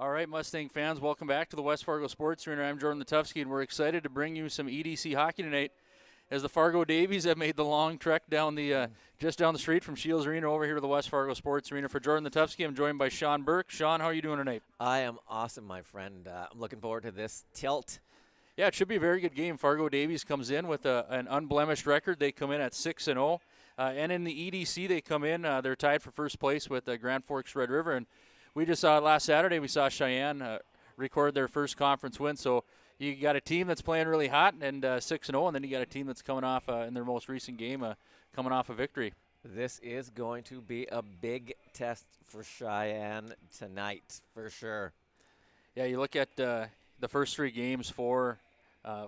All right, Mustang fans, welcome back to the West Fargo Sports Arena. I'm Jordan Letufsky, and we're excited to bring you some EDC hockey tonight as the Fargo Davies have made the long trek down the just down the street from Shields Arena over here to the West Fargo Sports Arena. For Jordan Letufsky, I'm joined by Sean Burke. Sean, how are you doing tonight? I am awesome, my friend. I'm looking forward to this tilt. Yeah, it should be a very good game. Fargo Davies comes in with an unblemished record. They come in at 6-0. And in the EDC, they come in, they're tied for first place with Grand Forks Red River. And we just saw last Saturday, we saw Cheyenne record their first conference win. So you got a team that's playing really hot and 6-0, and then you got a team that's coming off in their most recent game, coming off a victory. This is going to be a big test for Cheyenne tonight, for sure. Yeah, you look at the first three games for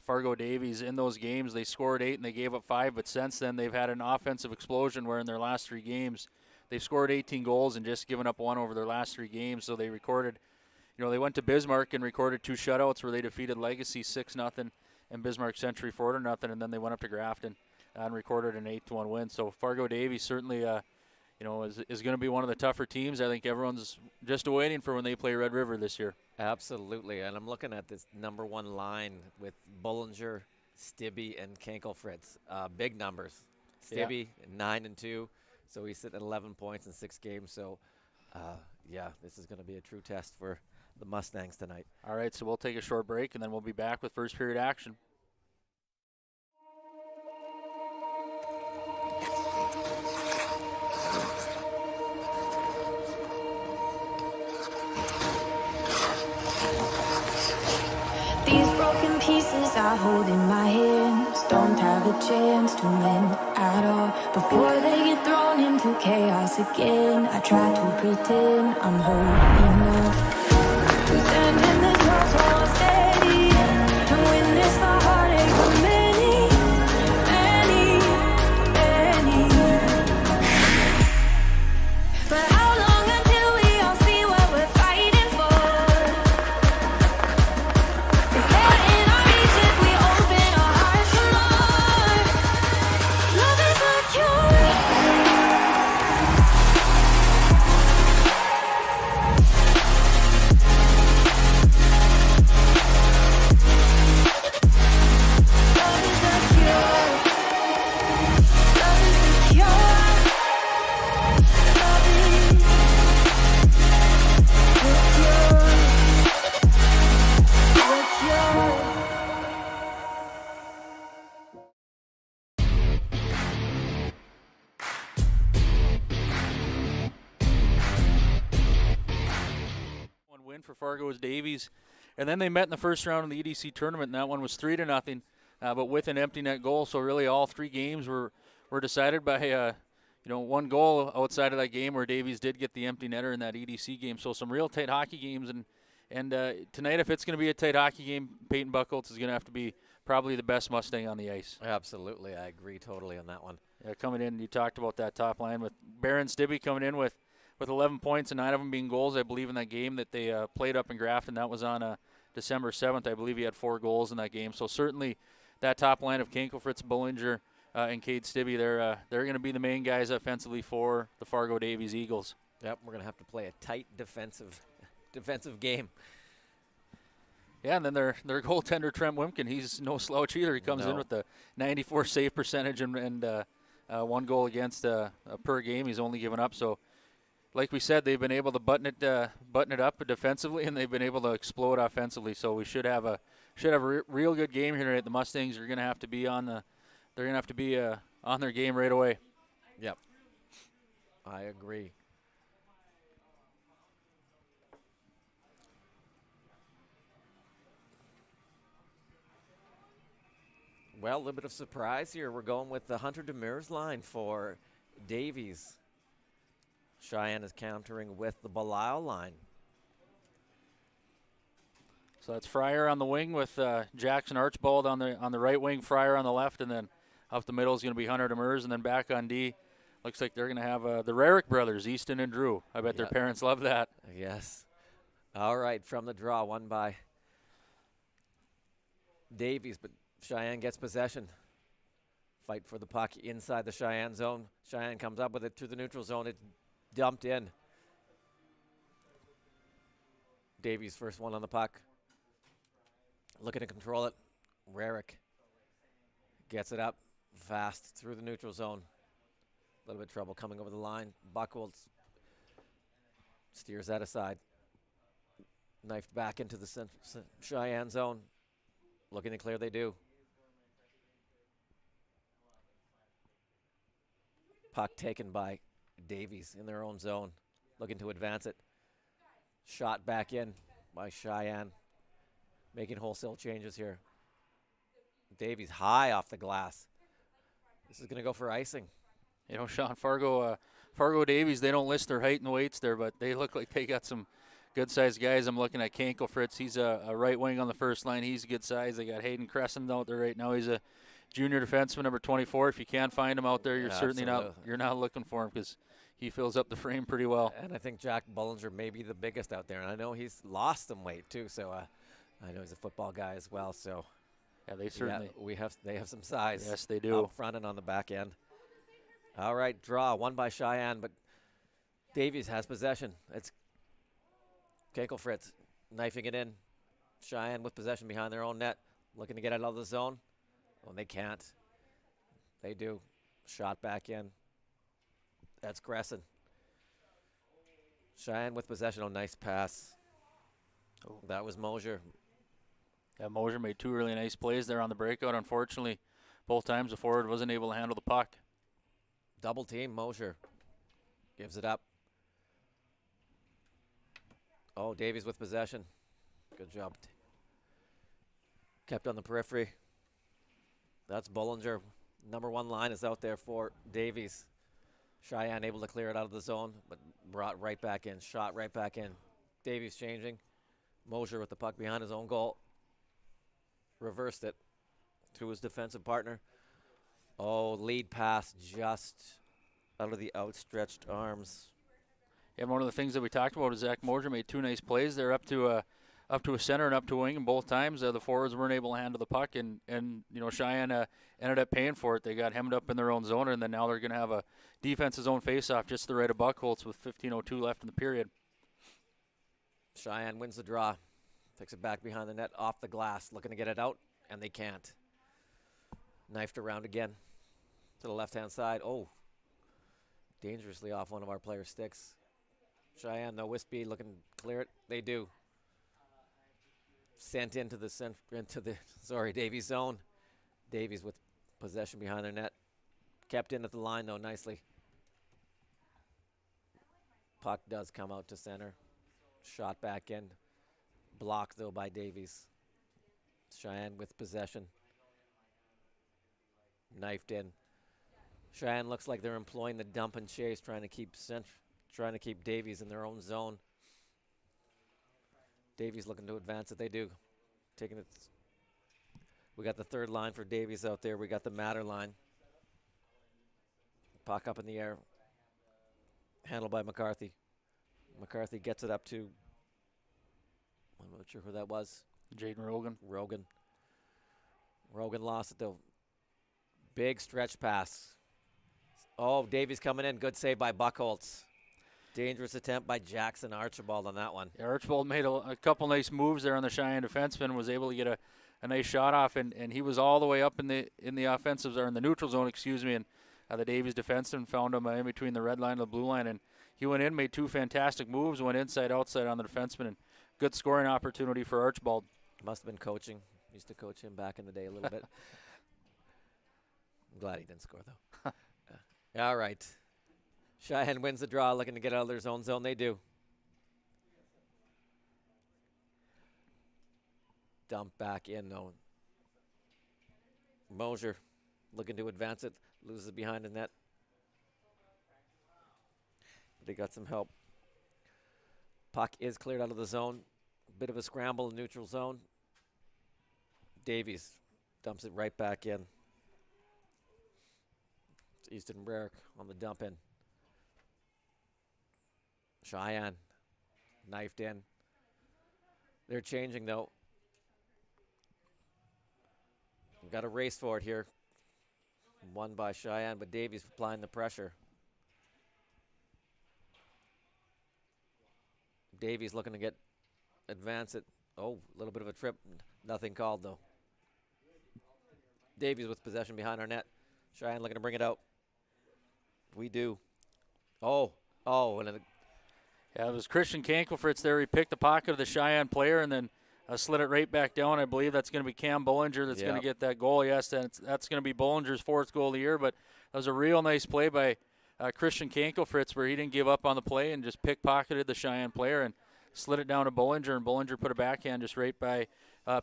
Fargo Davies. In those games, they scored 8 and they gave up 5, but since then they've had an offensive explosion where in their last 3 games they've scored 18 goals and just given up 1 over their last 3 games. So they recorded, they went to Bismarck and recorded 2 shutouts where they defeated Legacy 6-0 and Bismarck Century 4-0, and then they went up to Grafton and recorded an 8-1 win. So Fargo Davies certainly, is going to be one of the tougher teams. I think everyone's just waiting for when they play Red River this year. Absolutely, and I'm looking at this number 1 line with Bullinger, Stibbe, and Kankelfritz. Big numbers. Stibbe, 9-2. So he's sitting at 11 points in 6 games. So, this is going to be a true test for the Mustangs tonight. All right, so we'll take a short break, and then we'll be back with first period action. These broken pieces I hold in my hands don't have a chance to mend at all. Before they get thrown into chaos again, I try to pretend I'm holding up. To stand in this world so steady, to witness the heartache of many, many. But how long until we all see what we're fighting for? Is there in our reach if we open our hearts for more? Love is a cure. Love is a cure. Love is a cure. Love is a cure. One win for Fargo's Davies, and then they met in the first round of the EDC tournament, and that one was 3-0, but with an empty net goal. So really, all 3 games were decided by one goal outside of that game where Davies did get the empty netter in that EDC game. So some real tight hockey games, and tonight, if it's going to be a tight hockey game, Peyton Buchholz is going to have to be probably the best Mustang on the ice. Absolutely, I agree totally on that one. Yeah, coming in, you talked about that top line with Barron Stibbe coming in with 11 points and 9 of them being goals, I believe, in that game that they played up in Grafton. That was on December 7th. I believe he had 4 goals in that game. So certainly that top line of Kankelfritz, Bullinger, and Cade Stibbe, they're going to be the main guys offensively for the Fargo Davies Eagles. Yep, we're going to have to play a tight defensive game. Yeah, and then their goaltender, Trent Wimkin, he's no slouch either. He comes in with the 94 save percentage and 1 goal against per game. He's only given up. So, like we said, they've been able to button it up defensively, and they've been able to explode offensively. So we should have a real good game here tonight. The Mustangs are going to have to be on their game right away. Yep, I agree. Well, a little bit of surprise here. We're going with the Hunter Demers line for Davies. Cheyenne is countering with the Belisle line. So that's Fryer on the wing with Jackson Archibald on the right wing, Fryer on the left, and then up the middle is going to be Hunter Demers, and then back on D, looks like they're going to have the Rarick brothers, Easton and Drew. I bet their parents love that. Yes. All right, from the draw, won by Davies, but Cheyenne gets possession. Fight for the puck inside the Cheyenne zone. Cheyenne comes up with it through the neutral zone. It's dumped in. Davies first one on the puck. Looking to control it. Rarick gets it up fast through the neutral zone. A little bit of trouble coming over the line. Buchholz steers that aside. Knifed back into the Cheyenne zone. Looking to clear, they do. Puck taken by Davies in their own zone. Looking to advance it. Shot back in by Cheyenne. Making wholesale changes here. Davies high off the glass. This is going to go for icing. You know, Sean, Fargo Davies, they don't list their height and weights there, but they look like they got some good-sized guys. I'm looking at Kankel Fritz. He's a right wing on the first line. He's good size. They got Hayden Crescent out there right now. He's a junior defenseman, number 24. If you can't find him out there, you're certainly not looking for him because he fills up the frame pretty well. And I think Jack Bullinger may be the biggest out there. And I know he's lost some weight too, so I know he's a football guy as well. So yeah, they certainly they have some size. Yes, they do. Up front and on the back end. All right, draw won by Cheyenne, but Davies has possession. It's Kankel Fritz knifing it in. Cheyenne with possession behind their own net, looking to get it out of the zone. Well, they can't. They do. Shot back in. That's Gresson. Cheyenne with possession. Oh, nice pass. Oh. That was Mosier. Yeah, Mosier made two really nice plays there on the breakout. Unfortunately, both times the forward wasn't able to handle the puck. Double team, Mosier gives it up. Oh, Davies with possession. Good job. Kept on the periphery. That's Bullinger. Number one line is out there for Davies. Cheyenne able to clear it out of the zone, but brought right back in. Shot right back in. Davies changing. Mosier with the puck behind his own goal. Reversed it to his defensive partner. Oh, lead pass just out of the outstretched arms. Yeah, one of the things that we talked about is Zach Mosier made two nice plays there up to a center and up to a wing, and both times the forwards weren't able to handle the puck, and you know, Cheyenne ended up paying for it. They got hemmed up in their own zone, and then now they're going to have a defense's own faceoff just to the right of Buchholz with 15:02 left in the period. Cheyenne wins the draw. Takes it back behind the net, off the glass, looking to get it out, and they can't. Knifed around again to the left-hand side. Oh, dangerously off one of our players' sticks. Cheyenne, though, with speed, looking to clear it. They do. Sent into the Davies zone. Davies with possession behind their net. Kept in at the line, though, nicely. Puck does come out to center. Shot back in. Blocked, though, by Davies. Cheyenne with possession. Knifed in. Cheyenne looks like they're employing the dump and chase, trying to keep Davies in their own zone. Davies looking to advance it. They do. Taking it. We got the third line for Davies out there. We got the Matter line. Puck up in the air. Handled by McCarthy. McCarthy gets it up to, I'm not sure who that was. Jaden Rogan. Rogan lost it, though. Big stretch pass. Oh, Davies coming in. Good save by Buchholz. Dangerous attempt by Jackson Archibald on that one. Yeah, Archibald made a couple nice moves there on the Cheyenne defenseman, was able to get a nice shot off, and he was all the way up in the offensives, or in the neutral zone, excuse me, and the Davies defenseman found him in between the red line and the blue line, and he went in, made two fantastic moves, went inside, outside on the defenseman, and good scoring opportunity for Archibald. Must have been coaching. Used to coach him back in the day a little bit. I'm glad he didn't score, though. All right. Cheyenne wins the draw, looking to get out of their zone. They do. Dump back in, though. Mosier looking to advance it. Loses behind the net. They got some help. Puck is cleared out of the zone. Bit of a scramble in neutral zone. Davies dumps it right back in. It's Easton Rarick on the dump in. Cheyenne knifed in. They're changing, though. We've got a race for it here. Won by Cheyenne, but Davies applying the pressure. Davies looking to get advance it. Oh, a little bit of a trip. Nothing called, though. Davies with possession behind our net. Sheyenne looking to bring it out. We do. Oh, and Yeah, it was Christian Kankelfritz there. He picked the pocket of the Sheyenne player and then slid it right back down. I believe that's going to be Cam Bullinger that's going to get that goal. Yes, that's going to be Bullinger's 4th goal of the year, but that was a real nice play by Christian Kankelfritz where he didn't give up on the play and just pickpocketed the Sheyenne player and slid it down to Bullinger, and Bullinger put a backhand just right by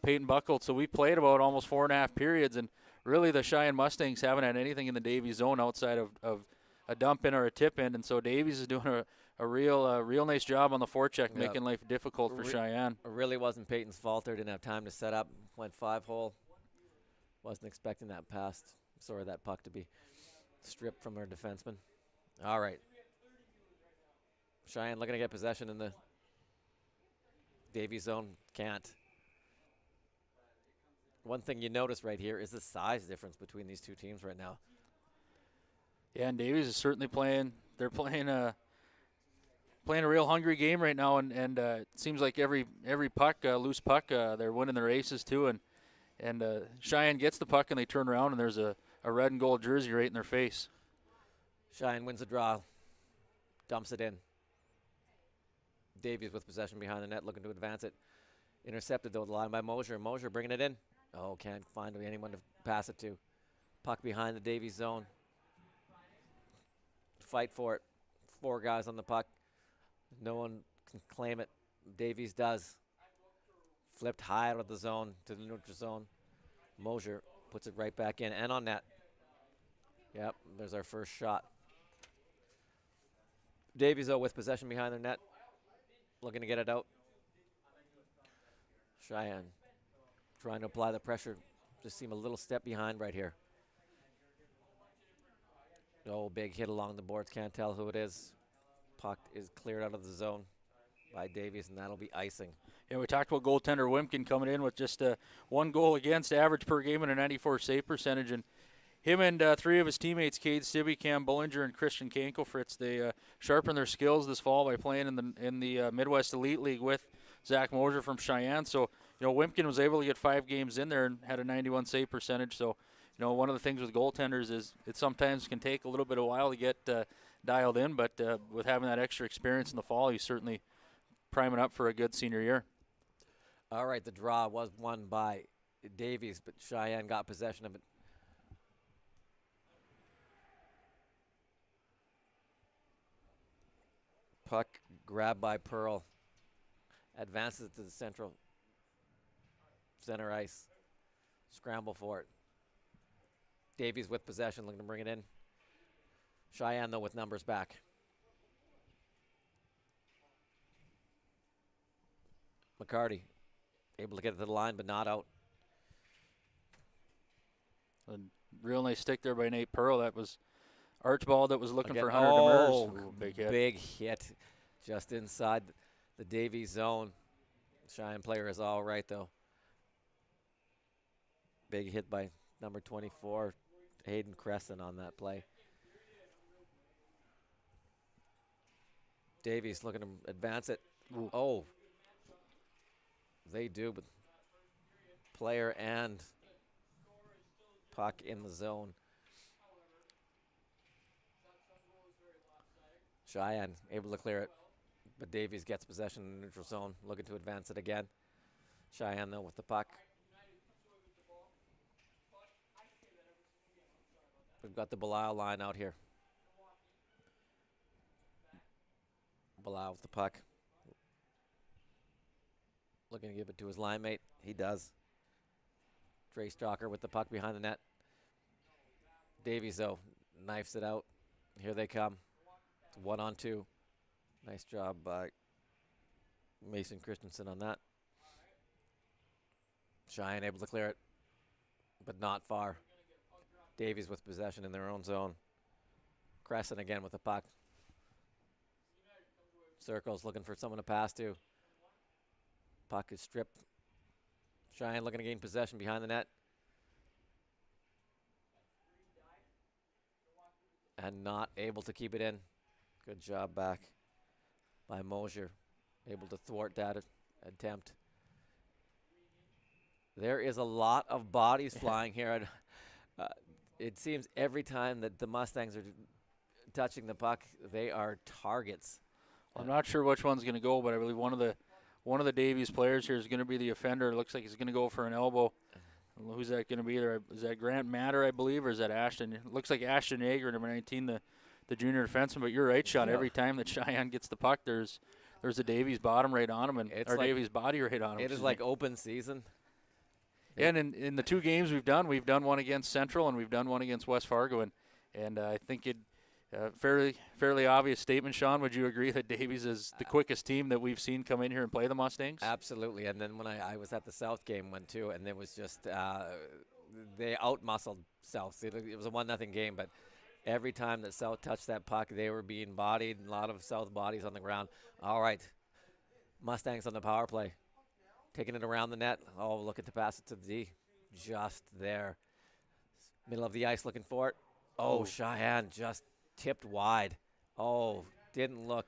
Peyton Buckle. So we played about almost 4.5 periods, and really the Sheyenne Mustangs haven't had anything in the Davies zone outside of a dump in or a tip in, and so Davies is doing a real nice job on the forecheck, making life difficult for Sheyenne. It really wasn't Peyton's fault there. Didn't have time to set up. Went 5-hole. Wasn't expecting that pass. Sorry, that puck to be stripped from our defenseman. All right. Sheyenne looking to get possession in the Davies zone. Can't. One thing you notice right here is the size difference between these two teams right now. Yeah, and Davies is certainly playing. They're playing a real hungry game right now, and it seems like every puck, loose puck, they're winning their aces too. And Sheyenne gets the puck and they turn around and there's a red and gold jersey right in their face. Sheyenne wins the draw, dumps it in. Davies with possession behind the net, looking to advance it. Intercepted though, the line by Mosier. Mosier bringing it in. Oh, can't find anyone to pass it to. Puck behind the Davies zone. Fight for it. 4 guys on the puck. No one can claim it. Davies does. Flipped high out of the zone to the neutral zone. Mosier puts it right back in and on net. Yep, there's our first shot. Davies, though, with possession behind their net. Looking to get it out. Sheyenne trying to apply the pressure. Just seem a little step behind right here. Oh, big hit along the boards. Can't tell who it is. Puck is cleared out of the zone by Davies, and that'll be icing. Yeah, we talked about goaltender Wimpkin coming in with just 1 goal against average per game and a 94 save percentage. And him and 3 of his teammates, Cade Stibbe, Cam Bullinger, and Christian Kankelfritz, they sharpened their skills this fall by playing in the Midwest Elite League with Zach Mosier from Sheyenne. So, Wimpkin was able to get 5 games in there and had a 91 save percentage. So, one of the things with goaltenders is it sometimes can take a little bit of a while to get dialed in, but with having that extra experience in the fall, he's certainly priming up for a good senior year. All right, the draw was won by Davies, but Sheyenne got possession of it. Puck grabbed by Pearl. Advances to the center ice. Scramble for it. Davies with possession, looking to bring it in. Sheyenne, though, with numbers back. McCarty able to get it to the line, but not out. A real nice stick there by Nate Pearl. That was Archibald that was looking Again, for Hunter Demers. Ooh, big hit. Big hit just inside the Davies zone. Sheyenne player is all right, though. Big hit by number 24, Hayden Crescent on that play. Davies looking to advance it. Ooh. Oh, they do, but player and puck in the zone. Sheyenne able to clear it, but Davies gets possession in the neutral zone, looking to advance it again. Sheyenne, though, with the puck. We've got the Belial line out here. Belial with the puck. Looking to give it to his line mate. He does. Trey Stalker with the puck behind the net. Davies, though, knifes it out. Here they come. It's 1-on-2. Nice job by Mason Christensen on that. Sheyenne able to clear it, but not far. Davies with possession in their own zone. Crescent again with the puck. Circles looking for someone to pass to. Puck is stripped. Sheyenne looking to gain possession behind the net. And not able to keep it in. Good job back by Mosier. Able to thwart that attempt. There is a lot of bodies flying here. And, it seems every time that the Mustangs are touching the puck, they are targets. I'm not sure which one's going to go, but I believe one of the Davies players here is going to be the offender. It looks like he's going to go for an elbow. Who's that going to be there? Is that Grant Matter, I believe, or is that Ashton? It looks like Ashton Yeager, number 19, the junior defenseman. But you're right, Sean. Yeah. Every time that Cheyenne gets the puck, there's a Davies bottom right on him, It's or like, Davies body right on him. It is like open season. Yeah, and in the two games we've done one against Central and we've done one against West Fargo, and I think it fairly obvious statement, Sean. Would you agree that Davies is the quickest team that we've seen come in here and play the Mustangs? Absolutely. And then when I was at the South game one too, and it was just they out-muscled South. It was a 1-0 game, but every time that South touched that puck, they were being bodied. A lot of South bodies on the ground. All right, Mustangs on the power play. Taking it around the net. Oh, looking to pass it to the D. Just there. Middle of the ice looking for it. Oh, Cheyenne just tipped wide. Oh, didn't look.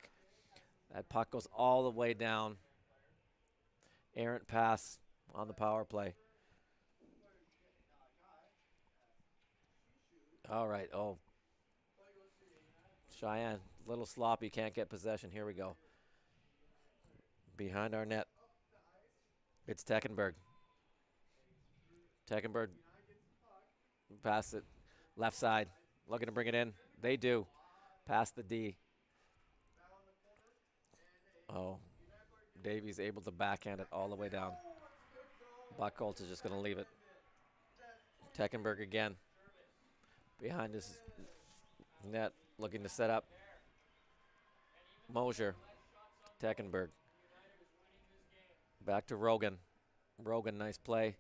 That puck goes all the way down. Errant pass on the power play. All right. Oh. Cheyenne, a little sloppy. Can't get possession. Here we go. Behind our net. It's Teckenberg. Teckenberg pass it left side. Looking to bring it in. They do. Pass the D. Oh. Davies able to backhand it all the way down. Buckholz is just going to leave it. Teckenberg again. Behind his net. Looking to set up. Mosier. Teckenberg. Back to Rogan. Rogan, nice play.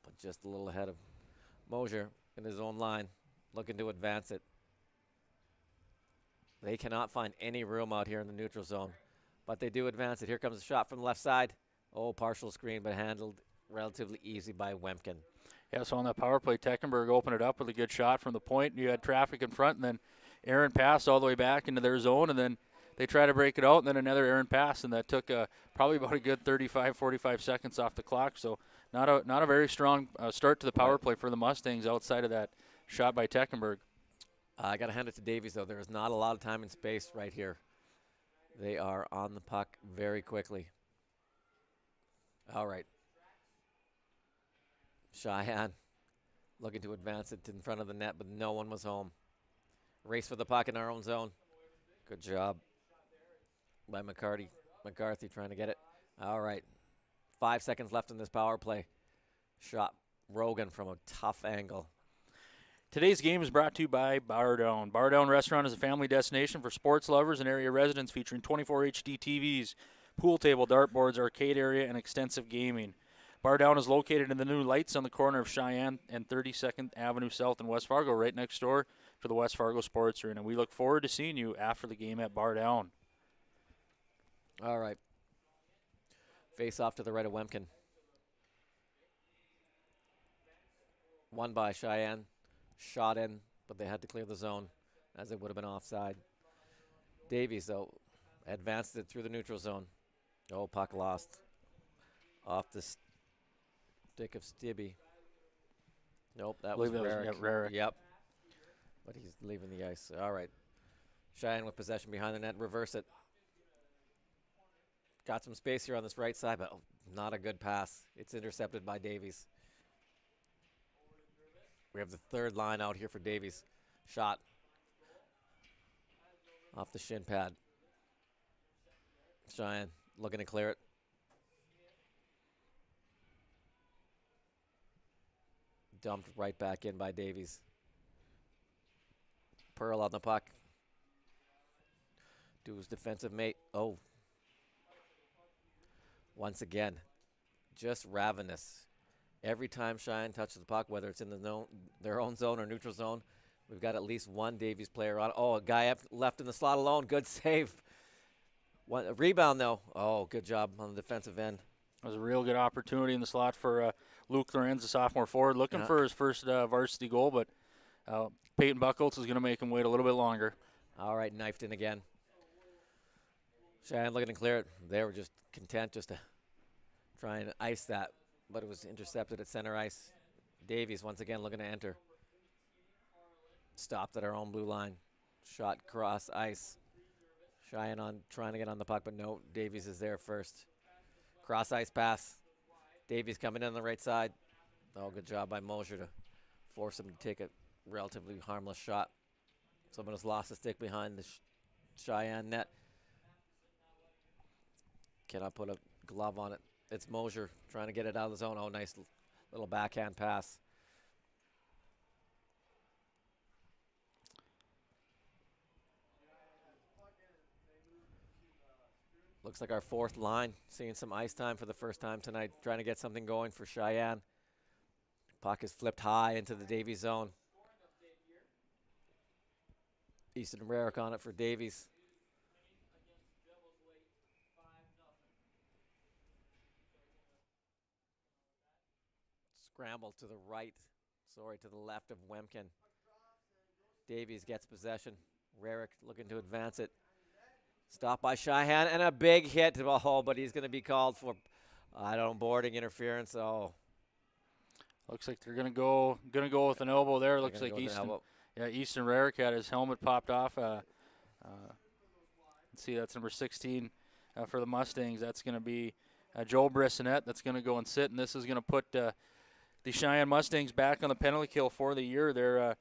But just a little ahead of Mosier in his own line. Looking to advance it. They cannot find any room out here in the neutral zone. But they do advance it. Here comes a shot from the left side. Oh, partial screen, but handled relatively easy by Wemken. Yeah, so on that power play, Teckenberg opened it up with a good shot from the point. You had traffic in front, and then Aaron passed all the way back into their zone, and then they try to break it out, and then another Aaron pass, and that took probably about a good 35, 45 seconds off the clock. So not a very strong start to the power play for the Mustangs outside of that shot by Teckenberg. I got to hand it to Davies, though. There is not a lot of time and space right here. They are on the puck very quickly. All right. Cheyenne looking to advance it in front of the net, but no one was home. Race for the puck in our own zone. Good job by McCarthy trying to get it. All right. 5 seconds left in this power play. Shot Rogan from a tough angle. Today's game is brought to you by Bar Down. Bar Down Restaurant is a family destination for sports lovers and area residents, featuring 24 HD TVs, pool table, dartboards, arcade area, and extensive gaming. Bar Down is located in the new lights on the corner of Sheyenne and 32nd Avenue South in West Fargo, right next door to the West Fargo Sports Arena. We look forward to seeing you after the game at Bar Down. All right. Face off to the right of Wemken. Won by Cheyenne. Shot in, but they had to clear the zone as it would have been offside. Davies, though, advanced it through the neutral zone. Oh, puck lost. Off the stick of Stibbe. Nope, that was Rarick. Yep. But he's leaving the ice. All right. Cheyenne with possession behind the net. Reverse it. Got some space here on this right side, but not a good pass. It's intercepted by Davies. We have the third line out here for Davies. Shot. Off the shin pad. Cheyenne looking to clear it. Dumped right back in by Davies. Pearl on the puck. To his defensive mate. Oh. Once again, just ravenous. Every time Cheyenne touches the puck, whether it's in their own zone or neutral zone, we've got at least one Davies player on. Oh, a guy up left in the slot alone. Good save. A rebound, though. Oh, good job on the defensive end. It was a real good opportunity in the slot for Luke Lorenz, the sophomore forward, looking for his first varsity goal, but Peyton Buckholz is going to make him wait a little bit longer. All right, knifed in again. Sheyenne looking to clear it. They were just content just to try and ice that, but it was intercepted at center ice. Davies once again looking to enter. Stopped at our own blue line. Shot cross ice. Sheyenne on trying to get on the puck, but no, Davies is there first. Cross ice pass. Davies coming in on the right side. Oh, good job by Mosier to force him to take a relatively harmless shot. Someone has lost a stick behind the Sheyenne net. Cannot put a glove on it. It's Mosier trying to get it out of the zone. Oh, nice little backhand pass. Looks like our fourth line seeing some ice time for the first time tonight, trying to get something going for Sheyenne. Puck is flipped high into the Davies zone. Easton Rarick on it for Davies. Scramble to the right, to the left of Wemkin. Davies gets possession. Rarick looking to advance it. Stopped by Sheyenne and a big hit. Oh, but he's going to be called for, boarding interference. Oh, Looks like they're gonna go with an elbow there. Looks like Easton Rarick had his helmet popped off. Let's see, that's number 16 for the Mustangs. That's going to be Joe Brissonette. That's going to go and sit, and this is going to put the Sheyenne Mustangs back on the penalty kill for the year. They're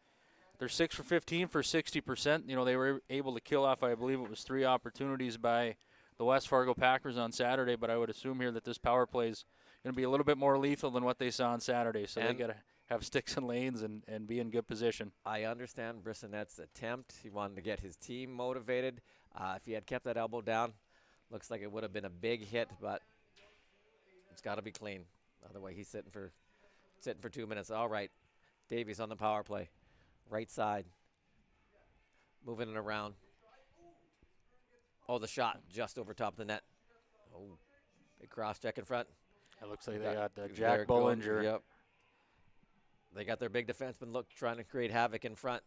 6 for 15 for 60%. You know, they were able to kill off, I believe it was 3 opportunities by the West Fargo Packers on Saturday, but I would assume here that this power play is going to be a little bit more lethal than what they saw on Saturday. So they got to have sticks and lanes and be in good position. I understand Brissonette's attempt. He wanted to get his team motivated. If he had kept that elbow down, looks like it would have been a big hit, but it's got to be clean. Otherwise, he's sitting for 2 minutes. All right, Davies on the power play. Right side. Moving it around. Oh, the shot just over top of the net. Oh, big cross check in front. It looks like they got Jack Bollinger. Yep. They got their big defenseman trying to create havoc in front.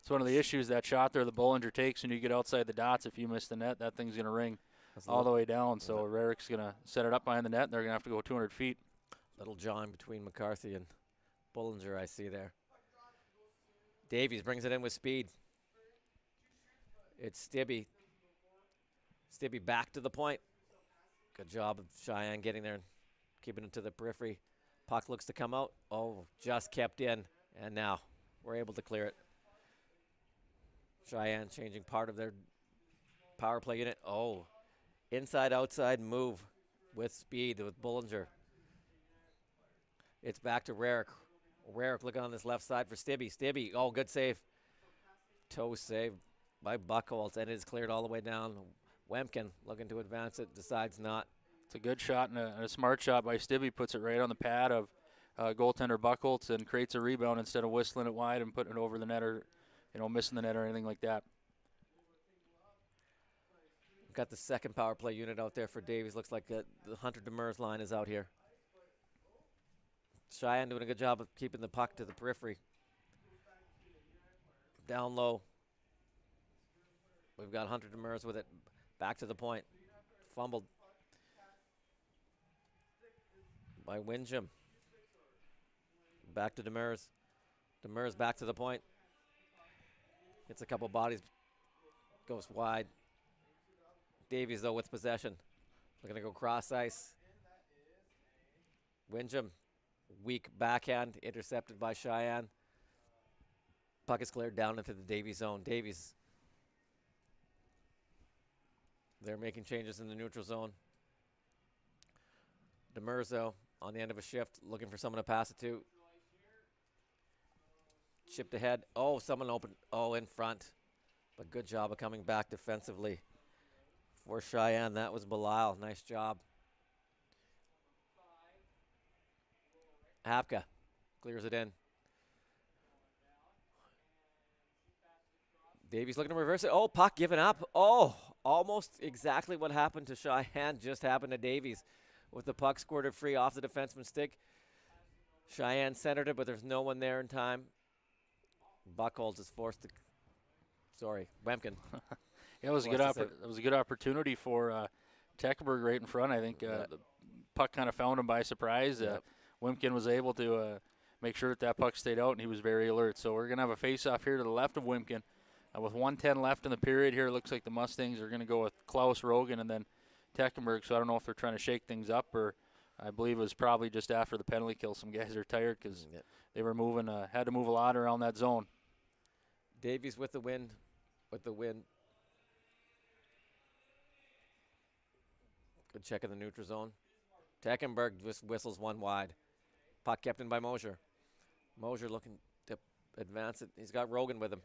It's one of the issues, that shot there the Bollinger takes when you get outside the dots. If you miss the net, that thing's going to ring all the way down. So Rarick's going to set it up behind the net, and they're going to have to go 200 feet. Little John between McCarthy and Bollinger, I see there. Davies brings it in with speed. It's Stibbe. Stibbe back to the point. Good job of Sheyenne getting there and keeping it to the periphery. Puck looks to come out. Oh, just kept in. And now we're able to clear it. Sheyenne changing part of their power play unit. Oh, inside-outside move with speed with Bollinger. It's back to Rarick. Rarick looking on this left side for Stibbe. Stibbe, oh, good save. Toe save by Buchholz, and it is cleared all the way down. Wemkin looking to advance it, decides not. It's a good shot and a smart shot by Stibbe. Puts it right on the pad of goaltender Buchholz and creates a rebound instead of whistling it wide and putting it over the net or, missing the net or anything like that. Got the second power play unit out there for Davies. Looks like the Hunter Demers line is out here. Sheyenne doing a good job of keeping the puck to the periphery. Down low. We've got Hunter Demers with it. Back to the point. Fumbled by Windjam. Back to Demers. Demers back to the point. Hits a couple bodies. Goes wide. Davies, though, with possession. Looking to go cross ice. Windjam. Weak backhand. Intercepted by Sheyenne. Puck is cleared down into the Davies zone. Davies. They're making changes in the neutral zone. Demers, though, on the end of a shift, looking for someone to pass it to. Chipped ahead. Oh, someone open. Oh, in front. But good job of coming back defensively for Sheyenne. That was Belisle. Nice job. Hapka clears it in. Davies looking to reverse it. Oh, puck given up. Oh, almost exactly what happened to Sheyenne just happened to Davies with the puck squirted free off the defenseman's stick. Sheyenne centered it, but there's no one there in time. Buchholz is forced to... Sorry, Wemkin. Yeah, it was a good opportunity for Teckenberg right in front. I think the puck kind of found him by surprise. Wimpkin was able to make sure that puck stayed out, and he was very alert. So we're going to have a face-off here to the left of Wimpkin. With 1:10 left in the period here, it looks like the Mustangs are going to go with Klaus, Rogan, and then Teckenberg. So I don't know if they're trying to shake things up, or I believe it was probably just after the penalty kill. Some guys are tired because they were moving, had to move a lot around that zone. Davies with the win. Good check in the neutral zone. Teckenberg just whistles one wide. Puck kept in by Mosier. Mosier looking to advance it. He's got Rogan with him.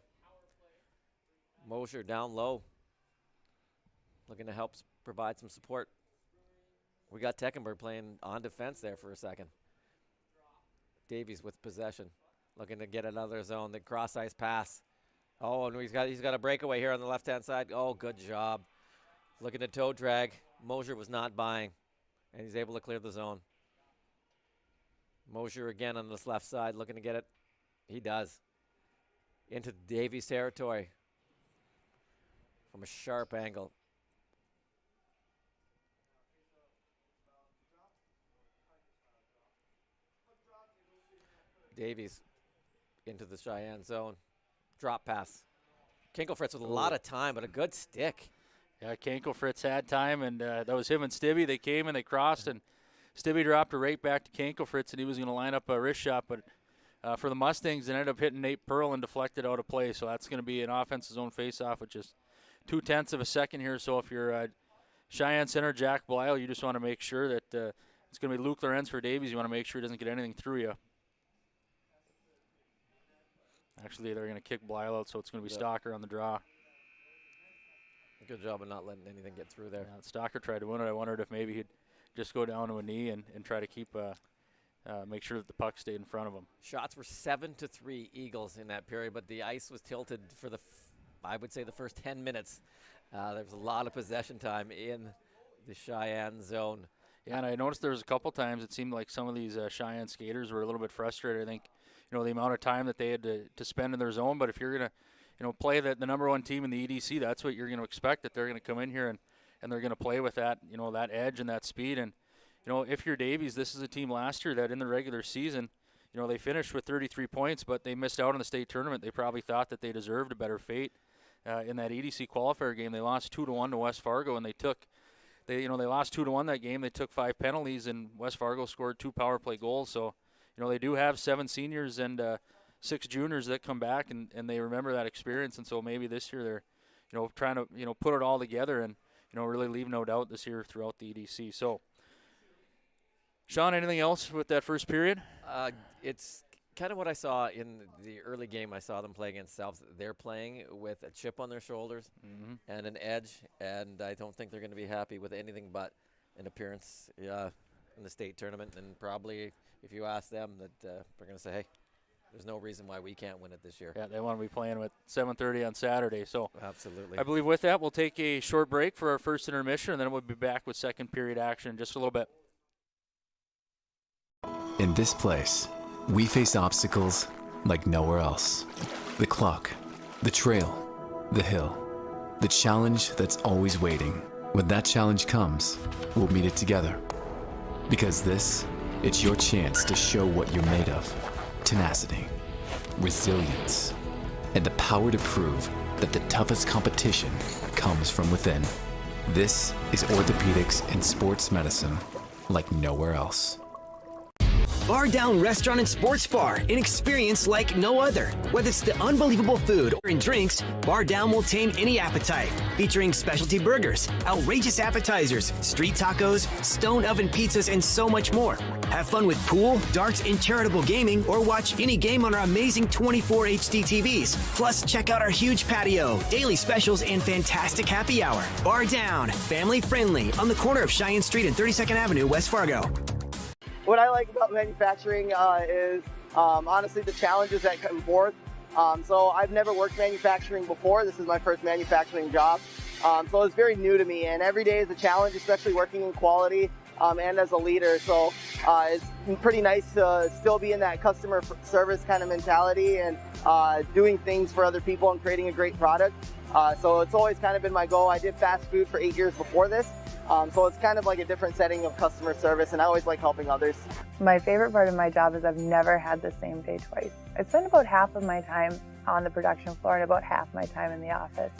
Mosier down low. Looking to help provide some support. We got Teckenberg playing on defense there for a second. Davies with possession. Looking to get another zone. The cross-ice pass. Oh, and he's got a breakaway here on the left-hand side. Oh, good job. Looking to toe drag. Mosier was not buying, and he's able to clear the zone. Mosier again on this left side, looking to get it. He does. Into Davies territory from a sharp angle. Davies into the Sheyenne zone. Drop pass. Kinkelfritz with a lot of time, but a good stick. Yeah, Kankelfritz had time, and that was him and Stibbe. They came and they crossed, and Stibbe dropped it right back to Kankelfritz, and he was going to line up a wrist shot. But for the Mustangs, it ended up hitting Nate Pearl and deflected out of play. So that's going to be an offensive zone faceoff with just 0.2 of a second here. So if you're Cheyenne center Jack Blyle, you just want to make sure that it's going to be Luke Lorenz for Davies. You want to make sure he doesn't get anything through you. Actually, they're going to kick Blyle out, so it's going to be Stalker on the draw. Good job of not letting anything get through there. Yeah, Stalker tried to win it. I wondered if maybe he'd just go down to a knee and try to keep make sure that the puck stayed in front of him. Shots were 7-3 Eagles in that period, but the ice was tilted for I would say the first 10 minutes. There was a lot of possession time in the Cheyenne zone. Yeah, and I noticed there was a couple times it seemed like some of these Cheyenne skaters were a little bit frustrated. I think, the amount of time that they had to spend in their zone. But if you're going to, play the number one team in the EDC, that's what you're going to expect, that they're going to come in here and they're going to play with that, that edge and that speed. And, if you're Davies, this is a team last year that in the regular season, they finished with 33 points, but they missed out on the state tournament. They probably thought that they deserved a better fate in that EDC qualifier game. They lost 2-1 to West Fargo, and they lost 2-1 that game. They took 5 penalties, and West Fargo scored 2 power play goals. So, they do have 7 seniors and 6 juniors that come back, and they remember that experience. And so maybe this year they're, trying to, put it all together and, really leave no doubt this year throughout the EDC. So, Sean, anything else with that first period? It's kind of what I saw in the early game. I saw them play against South. They're playing with a chip on their shoulders and an edge, and I don't think they're going to be happy with anything but an appearance in the state tournament. And probably if you ask them, that they're going to say, hey, there's no reason why we can't win it this year. Yeah, they want to be playing with 7:30 on Saturday. So absolutely. I believe with that, we'll take a short break for our first intermission, and then we'll be back with second period action in just a little bit. In this place, we face obstacles like nowhere else. The clock, the trail, the hill, the challenge that's always waiting. When that challenge comes, we'll meet it together. Because it's your chance to show what you're made of. Tenacity, resilience, and the power to prove that the toughest competition comes from within. This is orthopedics and sports medicine like nowhere else. Bar Down Restaurant and Sports Bar, an experience like no other. Whether it's the unbelievable food or in drinks, Bar Down will tame any appetite. Featuring specialty burgers, outrageous appetizers, street tacos, stone oven pizzas, and so much more. Have fun with pool, darts, and charitable gaming, or watch any game on our amazing 24 HD TVs. Plus, check out our huge patio, daily specials, and fantastic happy hour. Bar Down, family friendly, on the corner of Cheyenne Street and 32nd Avenue, West Fargo. What I like about manufacturing is honestly the challenges that come forth. So I've never worked manufacturing before. This is my first manufacturing job. So it's very new to me, and every day is a challenge, especially working in quality. and as a leader. So it's pretty nice to still be in that customer service kind of mentality and doing things for other people and creating a great product. So it's always kind of been my goal. I did fast food for 8 years before this. So it's kind of like a different setting of customer service, and I always like helping others. My favorite part of my job is I've never had the same day twice. I spend about half of my time on the production floor and about half my time in the office.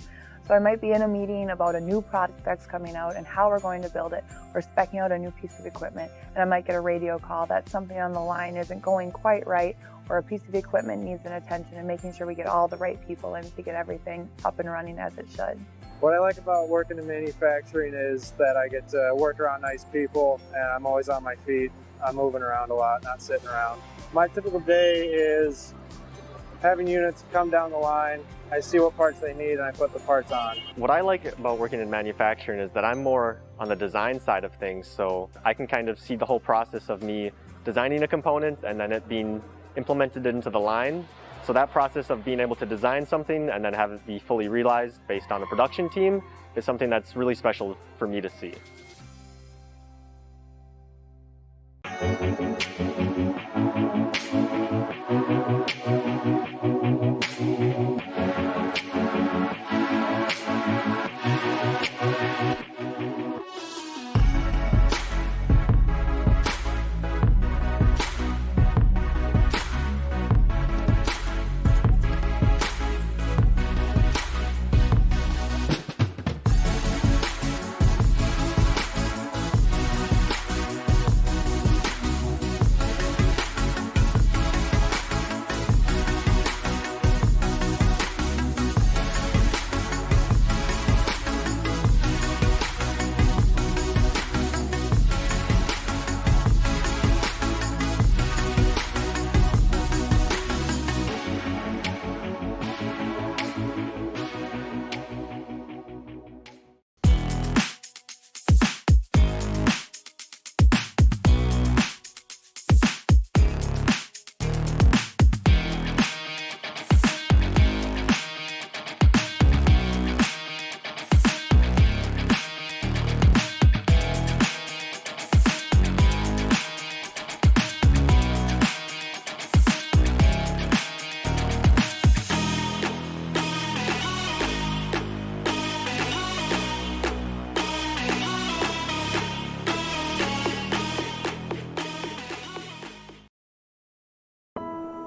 So I might be in a meeting about a new product that's coming out and how we're going to build it, or speccing out a new piece of equipment, and I might get a radio call that something on the line isn't going quite right, or a piece of equipment needs an attention, and making sure we get all the right people in to get everything up and running as it should. What I like about working in manufacturing is that I get to work around nice people, and I'm always on my feet. I'm moving around a lot, not sitting around. My typical day is having units come down the line. I see what parts they need and I put the parts on. What I like about working in manufacturing is that I'm more on the design side of things, so I can kind of see the whole process of me designing a component and then it being implemented into the line. So that process of being able to design something and then have it be fully realized based on a production team is something that's really special for me to see.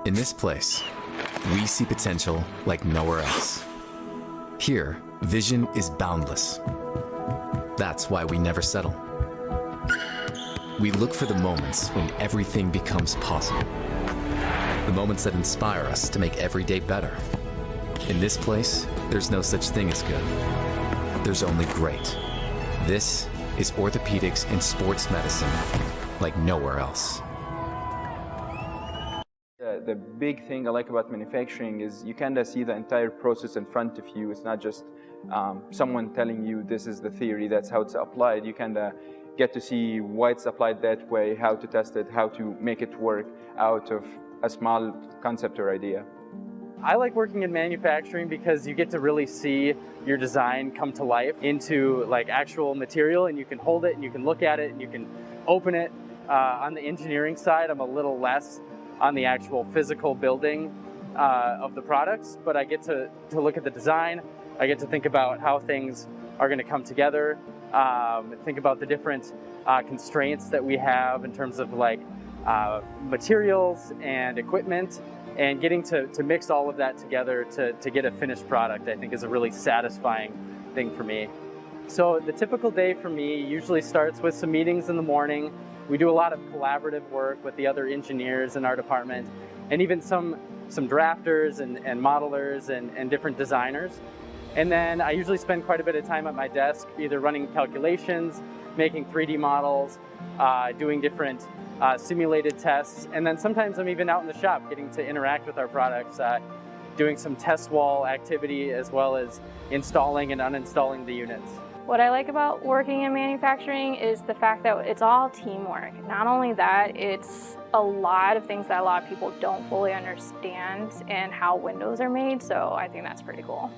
In this place, we see potential like nowhere else. Here, vision is boundless. That's why we never settle. We look for the moments when everything becomes possible. The moments that inspire us to make every day better. In this place, there's no such thing as good. There's only great. This is orthopedics and sports medicine like nowhere else. The big thing I like about manufacturing is you kind of see the entire process in front of you. It's not just someone telling you this is the theory, that's how it's applied. You kind of get to see why it's applied that way, how to test it, how to make it work out of a small concept or idea. I like working in manufacturing because you get to really see your design come to life into like actual material, and you can hold it and you can look at it and you can open it. On the engineering side, I'm a little less on the actual physical building of the products, but I get to look at the design. I get to think about how things are going to come together, think about the different constraints that we have in terms of like materials and equipment, and getting to mix all of that together to get a finished product, I think is a really satisfying thing for me. So the typical day for me usually starts with some meetings in the morning. We do a lot of collaborative work with the other engineers in our department, and even some drafters and modelers and different designers. And then I usually spend quite a bit of time at my desk, either running calculations, making 3D models, doing different simulated tests, and then sometimes I'm even out in the shop getting to interact with our products, doing some test wall activity as well as installing and uninstalling the units. What I like about working in manufacturing is the fact that it's all teamwork. Not only that, it's a lot of things that a lot of people don't fully understand and how windows are made, so I think that's pretty cool.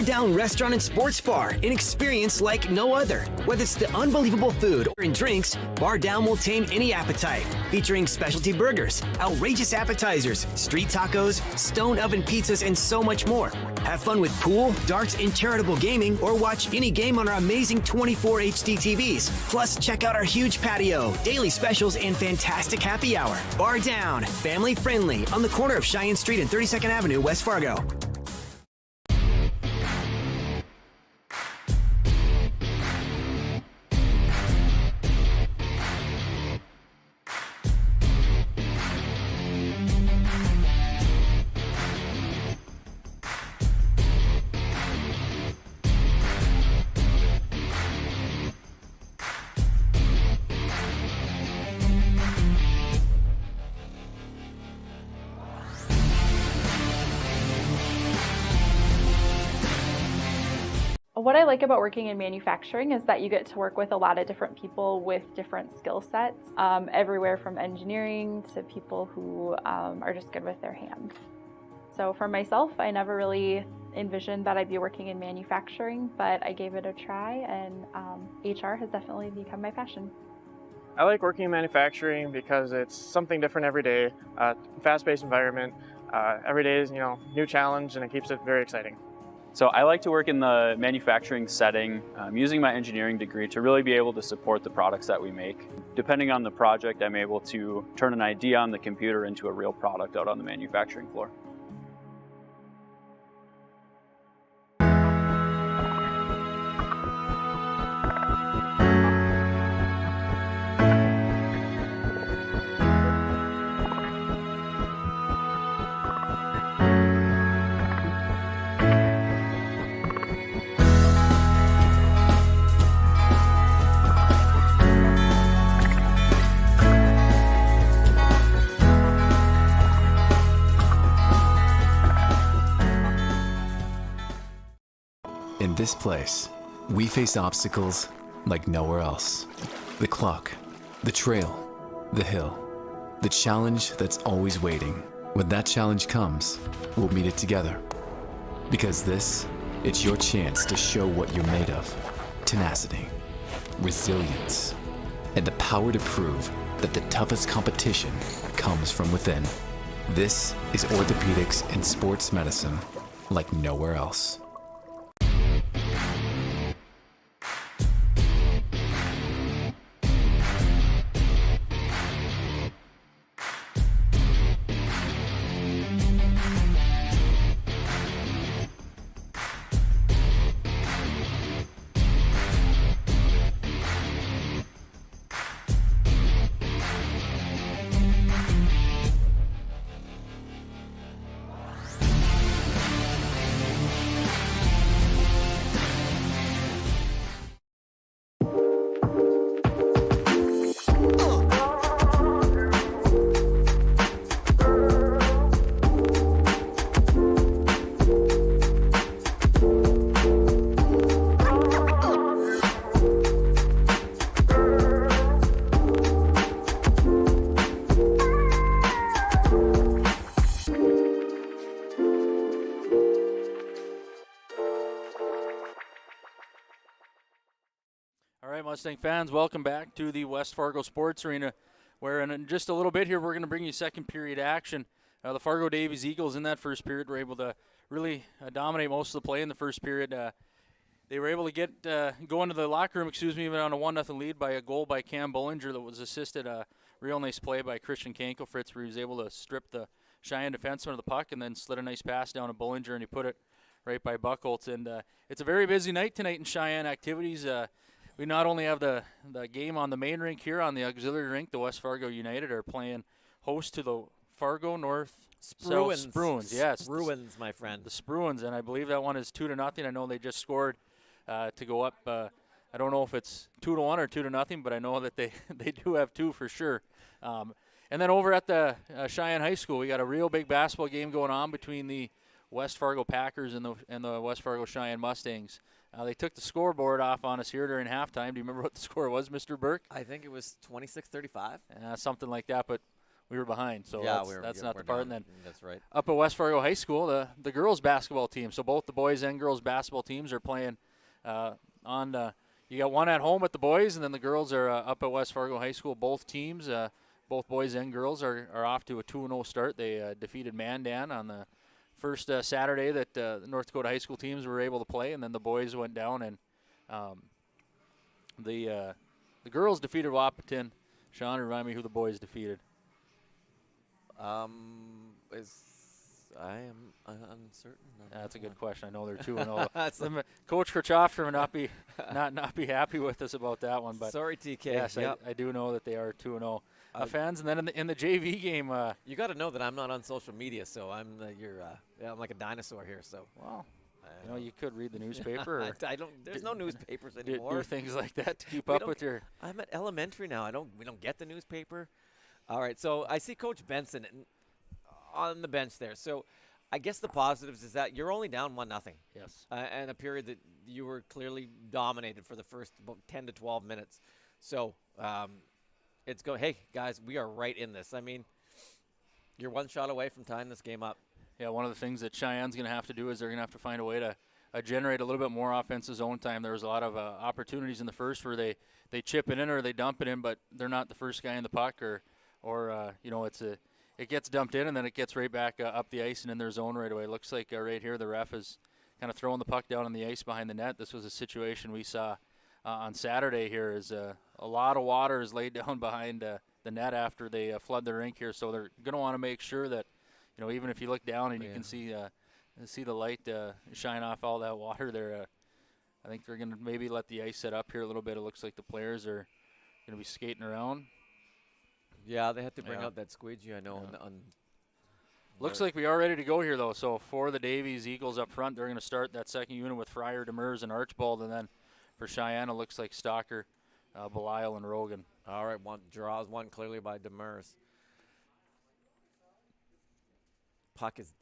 Bar Down Restaurant and Sports Bar, an experience like no other. Whether it's the unbelievable food or in drinks, Bar Down will tame any appetite. Featuring specialty burgers, outrageous appetizers, street tacos, stone oven pizzas, and so much more. Have fun with pool, darts, and charitable gaming, or watch any game on our amazing 24 HD TVs. Plus, check out our huge patio, daily specials, and fantastic happy hour. Bar Down, family friendly, on the corner of Cheyenne Street and 32nd Avenue, West Fargo. What I like about working in manufacturing is that you get to work with a lot of different people with different skill sets, everywhere from engineering to people who are just good with their hands. So for myself, I never really envisioned that I'd be working in manufacturing, but I gave it a try, and HR has definitely become my passion. I like working in manufacturing because it's something different every day, fast-paced environment. Every day is, new challenge, and it keeps it very exciting. So I like to work in the manufacturing setting, using my engineering degree to really be able to support the products that we make. Depending on the project, I'm able to turn an idea on the computer into a real product out on the manufacturing floor. In this place, we face obstacles like nowhere else. The clock, the trail, the hill, the challenge that's always waiting. When that challenge comes, we'll meet it together. Because it's your chance to show what you're made of. Tenacity, resilience, and the power to prove that the toughest competition comes from within. This is orthopedics and sports medicine like nowhere else. Mustang fans, welcome back to the West Fargo Sports Arena, where in just a little bit here we're going to bring you second period action. The Fargo Davies Eagles in that first period were able to really dominate most of the play in the first period. They were able to go into the locker room, even on a 1-0 lead by a goal by Cam Bollinger that was assisted. A real nice play by Christian Kankelfritz, where he was able to strip the Cheyenne defenseman of the puck and then slid a nice pass down to Bollinger, and he put it right by Buchholz. And it's a very busy night tonight in Cheyenne activities. We not only have the game on the main rink here, on the auxiliary rink, the West Fargo United are playing host to the Fargo North Spruans. Yes, Spruans, my friend. The Spruans, and I believe that one is 2-0. I know they just scored to go up. I don't know if it's 2-1 or 2-0, but I know that they do have two for sure. And then over at the Sheyenne High School, we got a real big basketball game going on between the West Fargo Packers and the West Fargo Cheyenne Mustangs. They took the scoreboard off on us here during halftime. Do you remember what the score was, Mr. Burke? I think it was 26-35. Something like that. But we were behind. So yeah, that's not we're the part. down. And then That's right. up at West Fargo High School, the girls basketball team. So both the boys and girls basketball teams are playing on. You got one at home at the boys, and then the girls are up at West Fargo High School. Both teams, both boys and girls, are off to a 2-0 start. They defeated Mandan on the first Saturday that the North Dakota high school teams were able to play, and then the boys went down, and the girls defeated Wahpeton. Sean, remind me who the boys defeated. I am uncertain. That's a good question. I know they're 2-0. Coach Kirchhoff will not be happy with us about that one. But sorry, TK. Yes, yep. I do know that they are 2-0 fans. And then in the JV game, you got to know that I'm not on social media, so I'm like a dinosaur here. So well, you could read the newspaper. Or I don't. There's no newspapers anymore. Do things like that to keep up with your. I'm at elementary now. We don't get the newspaper. All right, so I see Coach Benson on the bench there. So I guess the positives is that you're only down 1-0. Yes. And a period that you were clearly dominated for the first about 10 to 12 minutes. So hey, guys, we are right in this. I mean, you're one shot away from tying this game up. Yeah, one of the things that Cheyenne's going to have to do is they're going to have to find a way to generate a little bit more offensive zone time. There was a lot of opportunities in the first where they chip it in or they dump it in, but they're not the first guy in the puck or it gets dumped in and then it gets right back up the ice and in their zone right away. It looks like right here the ref is kind of throwing the puck down on the ice behind the net. This was a situation we saw on Saturday here is a lot of water is laid down behind the net after they flood the rink here. So they're going to want to make sure that, even if you look down and you can see the light shine off all that water there, I think they're going to maybe let the ice set up here a little bit. It looks like the players are going to be skating around. Yeah, they had to bring out that squeegee, I know. Yeah. Looks like we are ready to go here, though. So for the Davies Eagles up front, they're going to start that second unit with Fryer, Demers, and Archibald. And then for Cheyenne, it looks like Stalker, Belial, and Rogan. All right, draws one clearly by Demers. Puck is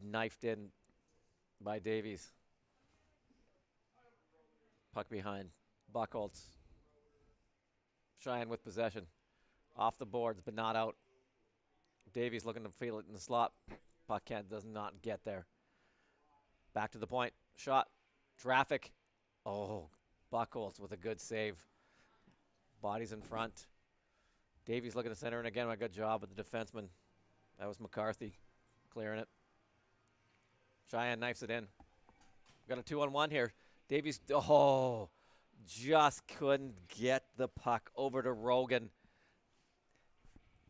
knifed in by Davies. Puck behind. Buchholz. Cheyenne with possession. Off the boards, but not out. Davies looking to feel it in the slot. Puck does not get there. Back to the point. Shot. Traffic. Oh, Buchholz with a good save. Bodies in front. Davies looking to center, and again, a good job with the defenseman. That was McCarthy clearing it. Cheyenne knifes it in. We've got a 2-on-1 here. Davies, just couldn't get the puck over to Rogan.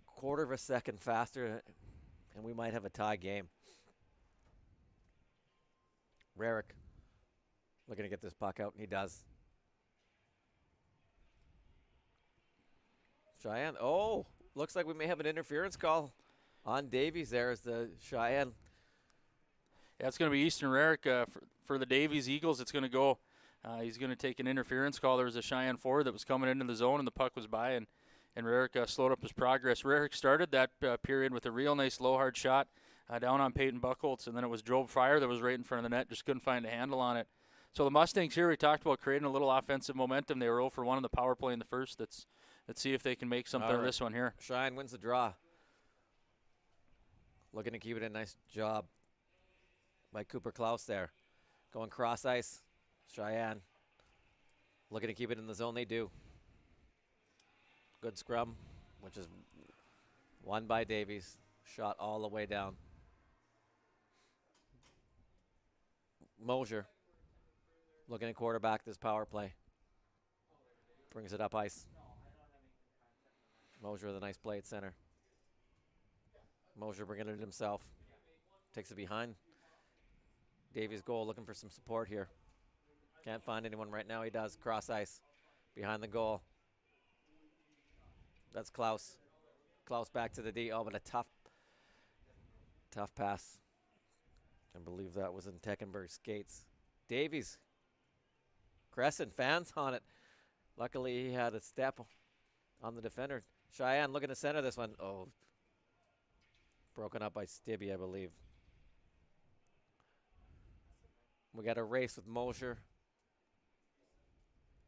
Quarter of a second faster, and we might have a tie game. Rarick looking to get this puck out, and he does. Cheyenne, looks like we may have an interference call on Davies there as the Cheyenne. Yeah, it's going to be Easton Rarick for the Davies Eagles. It's going to go. He's going to take an interference call. There was a Cheyenne forward that was coming into the zone, and the puck was by, and Rarick slowed up his progress. Rarick started that period with a real nice low hard shot down on Peyton Buchholz, and then it was Job Fryer that was right in front of the net, just couldn't find a handle on it. So the Mustangs here, we talked about creating a little offensive momentum. They were 0 for 1 in the power play in the first. Let's see if they can make something of this one here. Cheyenne wins the draw. Looking to keep it a nice job by Cooper Klaus there. Going cross ice. Cheyenne looking to keep it in the zone. They do. Good scrum, which is won by Davies. Shot all the way down. Mosier looking to quarterback this power play. Brings it up ice. Mosier with a nice play at center. Mosier bringing it himself. Takes it behind Davies' goal, looking for some support here. Can't find anyone right now. He does. Cross ice behind the goal. That's Klaus. Klaus back to the D. But a tough pass. I believe that was in Teckenberg's skates. Davies. Crescent fans on it. Luckily, he had a step on the defender. Cheyenne looking to center this one. Broken up by Stibbe, I believe. We got a race with Mosier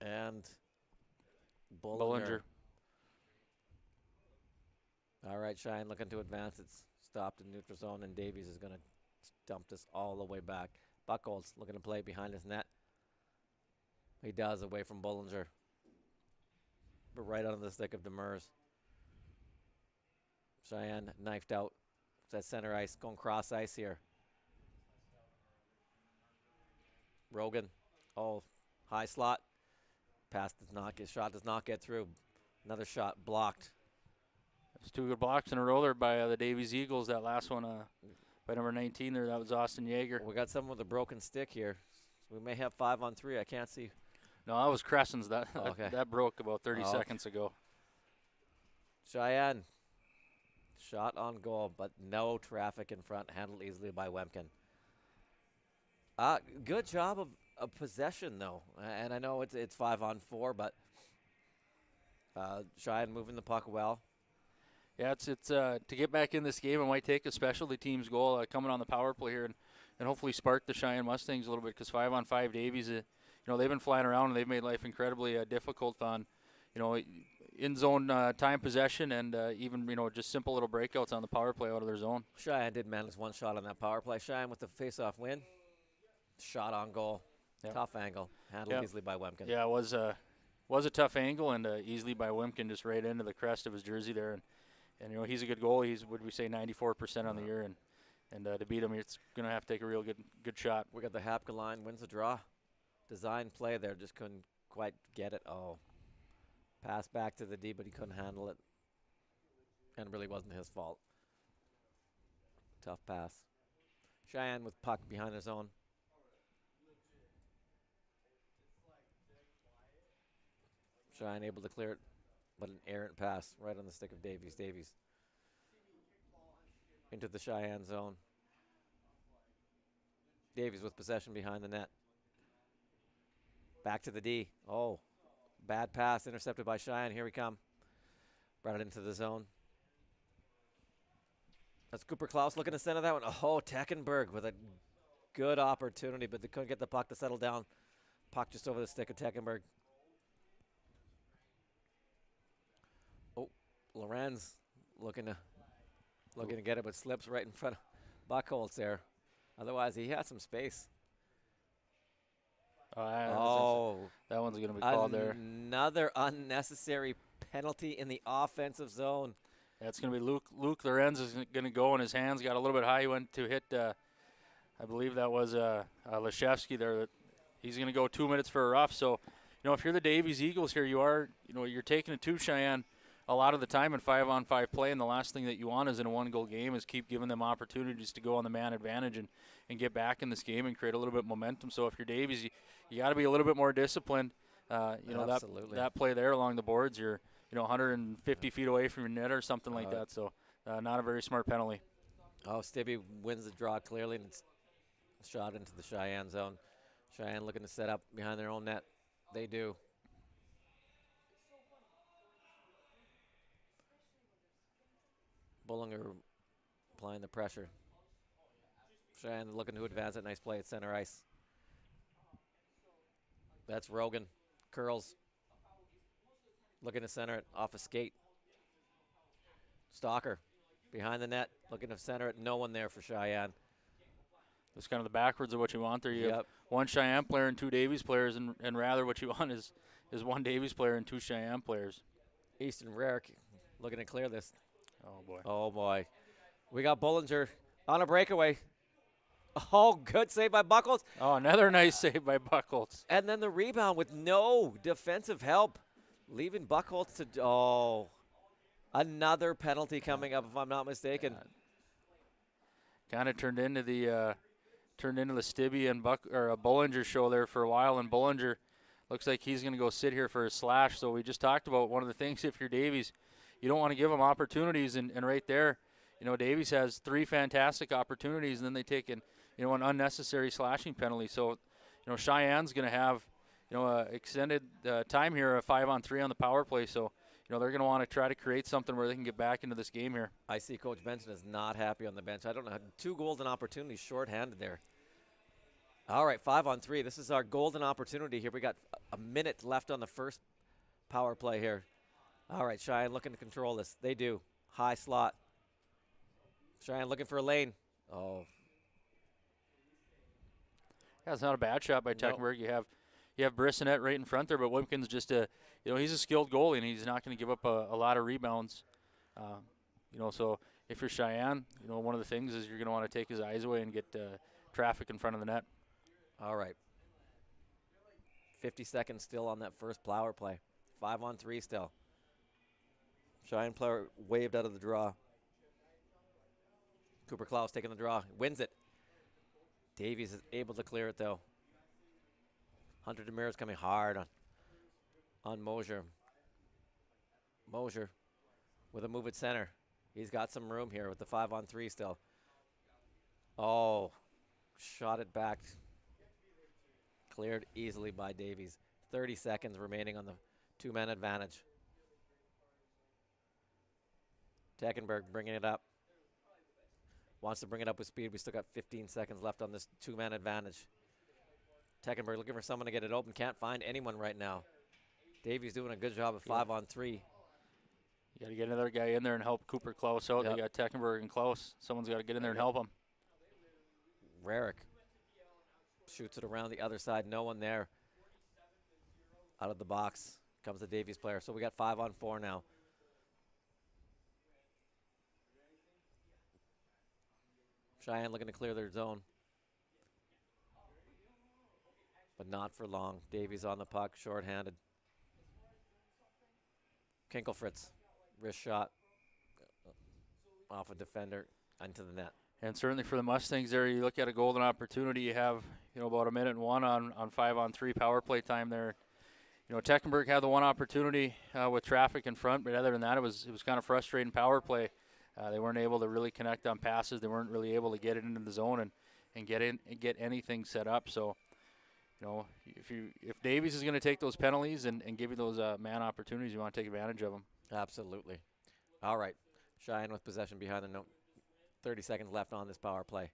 and Bollinger. All right, Sheyenne looking to advance. It's stopped in neutral zone, and Davies is going to dump this all the way back. Buckholz looking to play behind his net. He does, away from Bollinger. But right on the stick of Demers. Sheyenne knifed out. It's at center ice, going cross ice here. Rogan, high slot. Pass does not get, shot does not get through. Another shot blocked. There's 2 good blocks in a row there by the Davies Eagles. That last one by number 19 there, that was Austin Yeager. We got someone with a broken stick here. So we may have 5-on-3. I can't see. No, that was Crescent's. That broke about 30 Oh, seconds ago. Sheyenne, shot on goal, but no traffic in front, handled easily by Wemken. Good job of possession, though. And I know it's 5-on-4, but Sheyenne moving the puck well. Yeah, it's to get back in this game, it might take a specialty teams goal coming on the power play here and hopefully spark the Sheyenne Mustangs a little bit, because 5-on-5 Davies, they've been flying around and they've made life incredibly difficult on, in zone time possession and even just simple little breakouts on the power play out of their zone. Cheyenne did manage 1 shot on that power play. Cheyenne with the face-off win. Shot on goal. Yep. Tough angle. Handled easily by Wemken. Yeah, it was a tough angle and easily by Wemken, just right into the crest of his jersey there. And he's a good goalie. He's, would we say, 94% on the year. And to beat him, it's going to have to take a real good shot. We got the Hapka line, wins the draw. Design play there, just couldn't quite get it. Pass back to the D, but he couldn't handle it. And it really wasn't his fault. Tough pass. Cheyenne with puck behind his own. Cheyenne able to clear it, but an errant pass right on the stick of Davies. Davies into the Cheyenne zone. Davies with possession behind the net. Back to the D. Bad pass intercepted by Cheyenne. Here we come. Brought it into the zone. That's Cooper Klaus looking to center that one. Teckenberg with a good opportunity, but they couldn't get the puck to settle down. Puck just over the stick of Teckenberg. Lorenz looking to get it, but slips right in front of Buckholz there. Otherwise, he had some space. That one's going to be called there. Another unnecessary penalty in the offensive zone. Yeah, it's going to be Luke Lorenz is going to go, and his hands got a little bit high. He went to hit, I believe that was Leshevsky there. He's going to go 2 minutes for a rough. So, if you're the Davies Eagles here, you're taking it to Cheyenne a lot of the time in 5-on-5 play, and the last thing that you want is in a 1-goal game is keep giving them opportunities to go on the man advantage and get back in this game and create a little bit of momentum. So if you're Davies, you got to be a little bit more disciplined. Absolutely. That play there along the boards, you're 150 feet away from your net or something like that. So not a very smart penalty. Stibbe wins the draw clearly, and it's shot into the Cheyenne zone. Cheyenne looking to set up behind their own net. They do. Bollinger applying the pressure. Cheyenne looking to advance it. Nice play at center ice. That's Rogan. Curls. Looking to center it off a skate. Stalker behind the net. Looking to center it. No one there for Cheyenne. It's kind of the backwards of what you want there. You have 1 Cheyenne player and 2 Davies players, and rather what you want is 1 Davies player and 2 Cheyenne players. Easton Rarick looking to clear this. Oh, boy. We got Bollinger on a breakaway. Good save by Buckholz. Another nice save by Buckholz. And then the rebound with no defensive help, leaving Buckholz to, another penalty coming up, if I'm not mistaken. Kind of turned into the Stibbe and Bollinger show there for a while, and Bollinger looks like he's going to go sit here for a slash. So we just talked about one of the things, if you're Davies, you don't want to give them opportunities, and right there, Davies has 3 fantastic opportunities, and then they take an unnecessary slashing penalty. So, Cheyenne's going to have, extended time here, a 5-on-3 on the power play. So, they're going to want to try to create something where they can get back into this game here. I see Coach Benson is not happy on the bench. I don't know, 2 golden opportunities shorthanded there. All right, 5-on-3. This is our golden opportunity here. We got a minute left on the first power play here. All right, Cheyenne looking to control this. They do. High slot. Sheyenne looking for a lane. Oh. Yeah, it's not a bad shot by Nope. Teckenberg. You have Brissonette right in front there, but Wimpkin's just he's a skilled goalie, and he's not going to give up a lot of rebounds. So if you're Sheyenne, one of the things is you're going to want to take his eyes away and get traffic in front of the net. All right. 50 seconds still on that first power play. 5-on-3 still. Sheyenne player waved out of the draw. Cooper Klaus taking the draw. Wins it. Davies is able to clear it, though. Hunter Demers coming hard on Mosier. Mosier with a move at center. He's got some room here with the 5-on-3 still. Oh, shot it back. Cleared easily by Davies. 30 seconds remaining on the two-man advantage. Teckenberg bringing it up. Wants to bring it up with speed. We still got 15 seconds left on this two-man advantage. Teckenberg looking for someone to get it open. Can't find anyone right now. Davies doing a good job of 5-on-3. You got to get another guy in there and help Cooper Klaus out. Yep. They got Teckenberg and Klaus. Someone's got to get in there and help him. Rarick shoots it around the other side. No one there. Out of the box comes the Davies player. So we got 5-on-4 now. Sheyenne looking to clear their zone. But not for long. Davies on the puck, shorthanded. Kinkelfritz, wrist shot off a defender into the net. And certainly for the Mustangs there, you look at a golden opportunity. You have, about 1:01 on 5-on-3 power play time there. Teckenberg had the one opportunity with traffic in front, but other than that, it was kind of frustrating power play. They weren't able to really connect on passes. They weren't really able to get it into the zone and get anything set up. So, if Davies is going to take those penalties and give you those man opportunities, you want to take advantage of them. Absolutely. All right. Sheyenne with possession behind the note. 30 seconds left on this power play.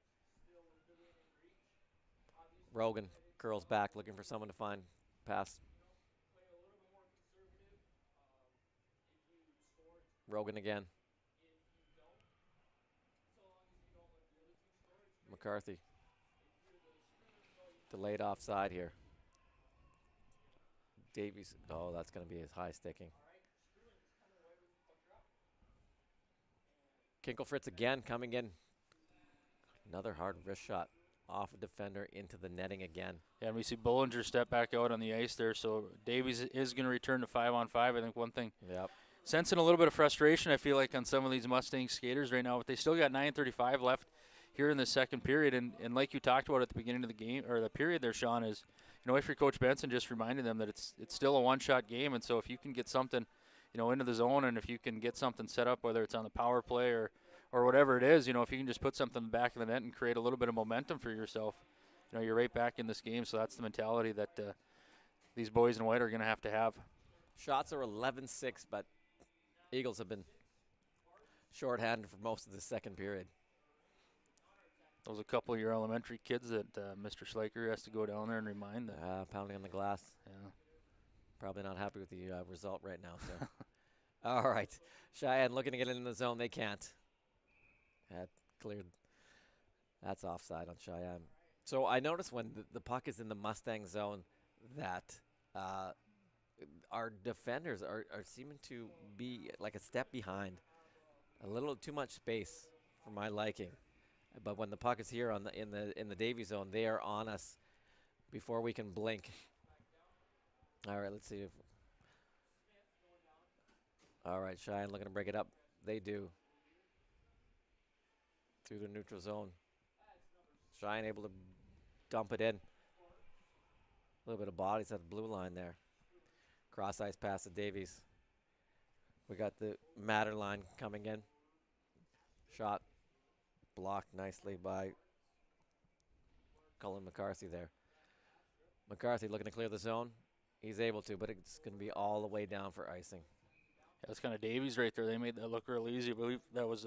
Rogan curls back, looking for someone to find pass. Rogan again. McCarthy. Delayed offside here. Davies. Oh, that's going to be his high sticking. Kinkelfritz again coming in. Another hard wrist shot off a defender into the netting again. Yeah, and we see Bullinger step back out on the ice there. So Davies is going to return to 5-on-5. I think one thing. Yep. Sensing a little bit of frustration, I feel like, on some of these Mustang skaters right now, but they still got 9:35 left here in the second period. And like you talked about at the beginning of the game, or the period there, Sean, is, if you're Coach Benson, just reminding them that it's still a one-shot game. And so if you can get something, into the zone, and if you can get something set up, whether it's on the power play or whatever it is, if you can just put something in the back of the net and create a little bit of momentum for yourself, you're right back in this game. So that's the mentality that these boys in white are going to have. Shots are 11-6, but Eagles have been shorthanded for most of the second period. Those a couple of your elementary kids that Mr. Schleicher has to go down there and remind that. Pounding on the glass. Yeah. Probably not happy with the result right now. So. All right. Sheyenne looking to get in the zone. They can't. That cleared. That's offside on Sheyenne. So I noticed when the puck is in the Mustang zone that our defenders are seeming to be like a step behind. A little too much space for my liking. But when the puck is here in the Davies zone, they are on us before we can blink. All right, let's see if. All right, Sheyenne looking to break it up. They do. Through the neutral zone. Sheyenne able to dump it in. A little bit of bodies at the blue line there. Cross ice pass to Davies. We got the Matter line coming in. Shot blocked nicely by Colin McCarthy there. McCarthy looking to clear the zone. He's able to, but it's going to be all the way down for icing. Yeah, that's kind of Davies right there. They made that look real easy. I believe that was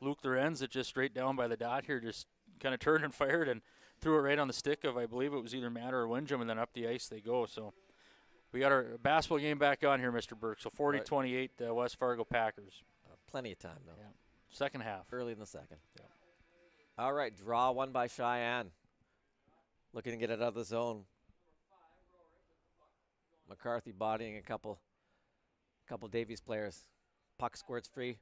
Luke Lorenz that just straight down by the dot here, just kind of turned and fired and threw it right on the stick of, I believe it was either Matter or Windjam, and then up the ice they go. So we got our basketball game back on here, Mr. Burke. So 40-28, West Fargo Packers. Plenty of time, though. Yeah. Second half. Early in the second. Yeah. All right, draw one by Cheyenne. Looking to get it out of the zone. McCarthy bodying a couple Davies players. Puck squirts free.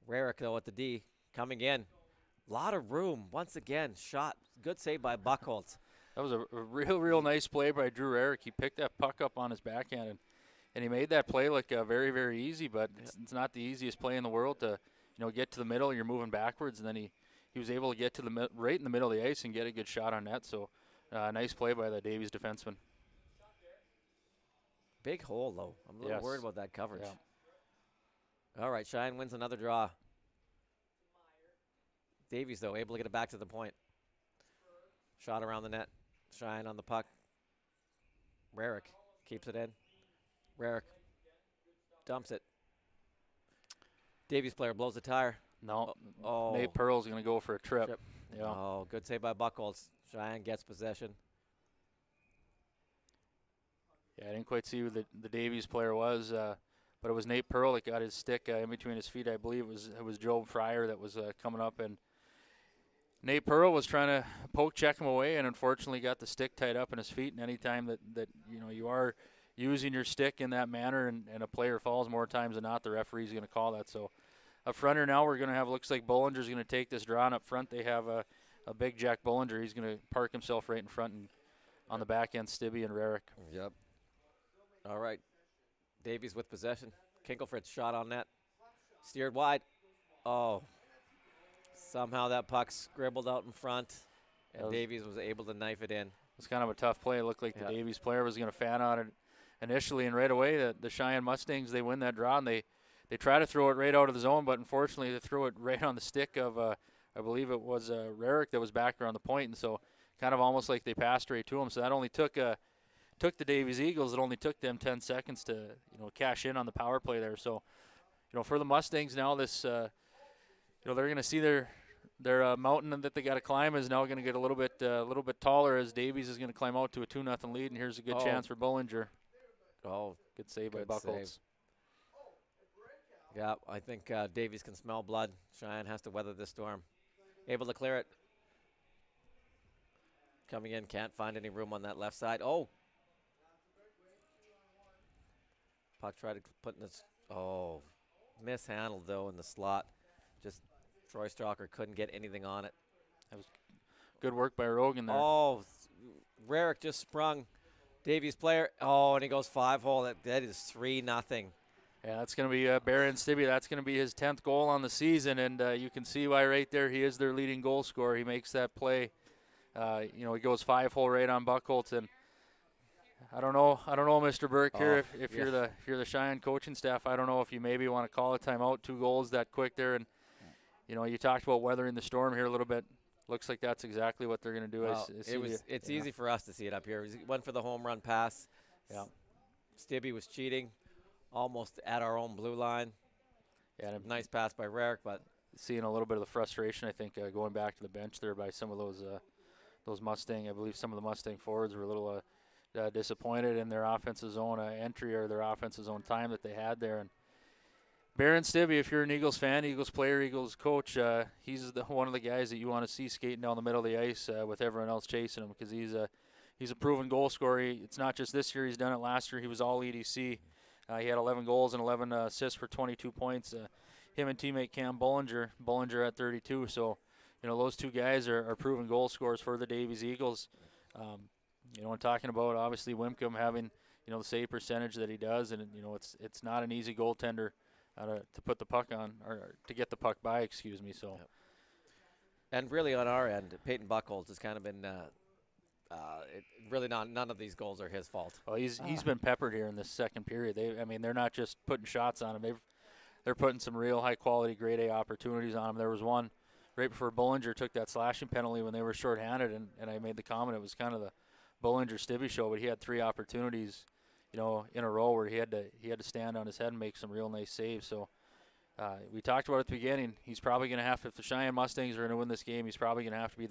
Rarick, though, at the D. Coming in. A lot of room. Once again, shot. Good save by Buchholz. That was a real nice play by Drew Rarick. He picked that puck up on his backhand, and he made that play look very, very easy, but it's not the easiest play in the world to get to the middle. You're moving backwards, and then he was able to get to right in the middle of the ice and get a good shot on net. So nice play by the Davies defenseman. Big hole, though. I'm a little worried about that coverage. Yeah. All right, Cheyenne wins another draw. Davies, though, able to get it back to the point. Shot around the net. Cheyenne on the puck. Rarick keeps it in. Rarick dumps it. Davies player blows the tire. No. Oh. Nate Pearl's going to go for a trip. Yeah. Oh, good save by Buchholz. Cheyenne gets possession. Yeah, I didn't quite see who the Davies player was, but it was Nate Pearl that got his stick in between his feet. I believe it was Joe Fryer that was coming up, and Nate Pearl was trying to poke check him away, and unfortunately got the stick tied up in his feet. And anytime that you are using your stick in that manner and a player falls more times than not, the referee's going to call that. So up front here now, we're going to have, looks like Bollinger's going to take this draw, and up front they have a big Jack Bollinger. He's going to park himself right in front, and on the back end, Stibbe and Rarick. Yep. All right. Davies with possession. Kinkelfritz shot on net. Steered wide. Oh. Somehow that puck scribbled out in front, and Davies was able to knife it in. It's kind of a tough play. It looked like the Davies player was going to fan on it initially, and right away the Cheyenne Mustangs, they win that draw, and they try to throw it right out of the zone, but unfortunately they threw it right on the stick of, I believe it was Rarick that was back there on the point, and so kind of almost like they passed right to him. So that only took the Davies Eagles, it only took them 10 seconds to cash in on the power play there. So for the Mustangs now, this they're going to see their mountain that they got to climb is now going to get a little bit taller, as Davies is going to climb out to a 2-0 lead, and here's a good chance for Bollinger. Oh, good save by Buchholz. Yeah, I think Davies can smell blood. Cheyenne has to weather this storm. Able to clear it. Coming in, can't find any room on that left side. Oh. Puck tried to put in this. Oh. Mishandled, though, in the slot. Just Troy Stalker couldn't get anything on it. That was good work by Rogan there. Oh, Rarick just sprung. Davies player. Oh, and he goes 5-hole. That is 3-0. Yeah, that's going to be Barron Stibbe. That's going to be his 10th goal on the season, and you can see why right there he is their leading goal scorer. He makes that play. He goes 5-hole right on Buchholz, and I don't know, Mr. Burke here. If you're the Cheyenne coaching staff, I don't know if you maybe want to call a timeout. 2 goals that quick there, and you talked about weathering the storm here a little bit. Looks like that's exactly what they're going to do. Well, it's easy for us to see it up here. He went for the home run pass. Yeah, Stibbe was cheating. Almost at our own blue line. Yeah, and a nice pass by Rarick, but seeing a little bit of the frustration, I think, going back to the bench there by some of those Mustang. I believe some of the Mustang forwards were a little disappointed in their offensive zone entry or their offensive zone time that they had there. And Barron Stibbe, if you're an Eagles fan, Eagles player, Eagles coach, he's one of the guys that you want to see skating down the middle of the ice with everyone else chasing him, because he's a proven goal scorer. It's not just this year; he's done it last year. He was all EDC. He had 11 goals and 11 assists for 22 points. Him and teammate Cam Bollinger at 32. So, those two guys are proven goal scorers for the Davies Eagles. I'm talking about obviously Wimcomb having, the save percentage that he does, and it's not an easy goaltender to put the puck on, or to get the puck by. Excuse me. So, and really on our end, Peyton Buchholz has kind of been. None of these goals are his fault. Well, he's been peppered here in this second period. They're not just putting shots on him. They're putting some real high quality grade A opportunities on him. There was one right before Bollinger took that slashing penalty when they were shorthanded, and I made the comment it was kind of the Bollinger Stibbe show, but he had 3 opportunities, in a row where he had to stand on his head and make some real nice saves. So we talked about at the beginning. He's probably going to have, if the Cheyenne Mustangs are going to win this game, he's probably going to have to be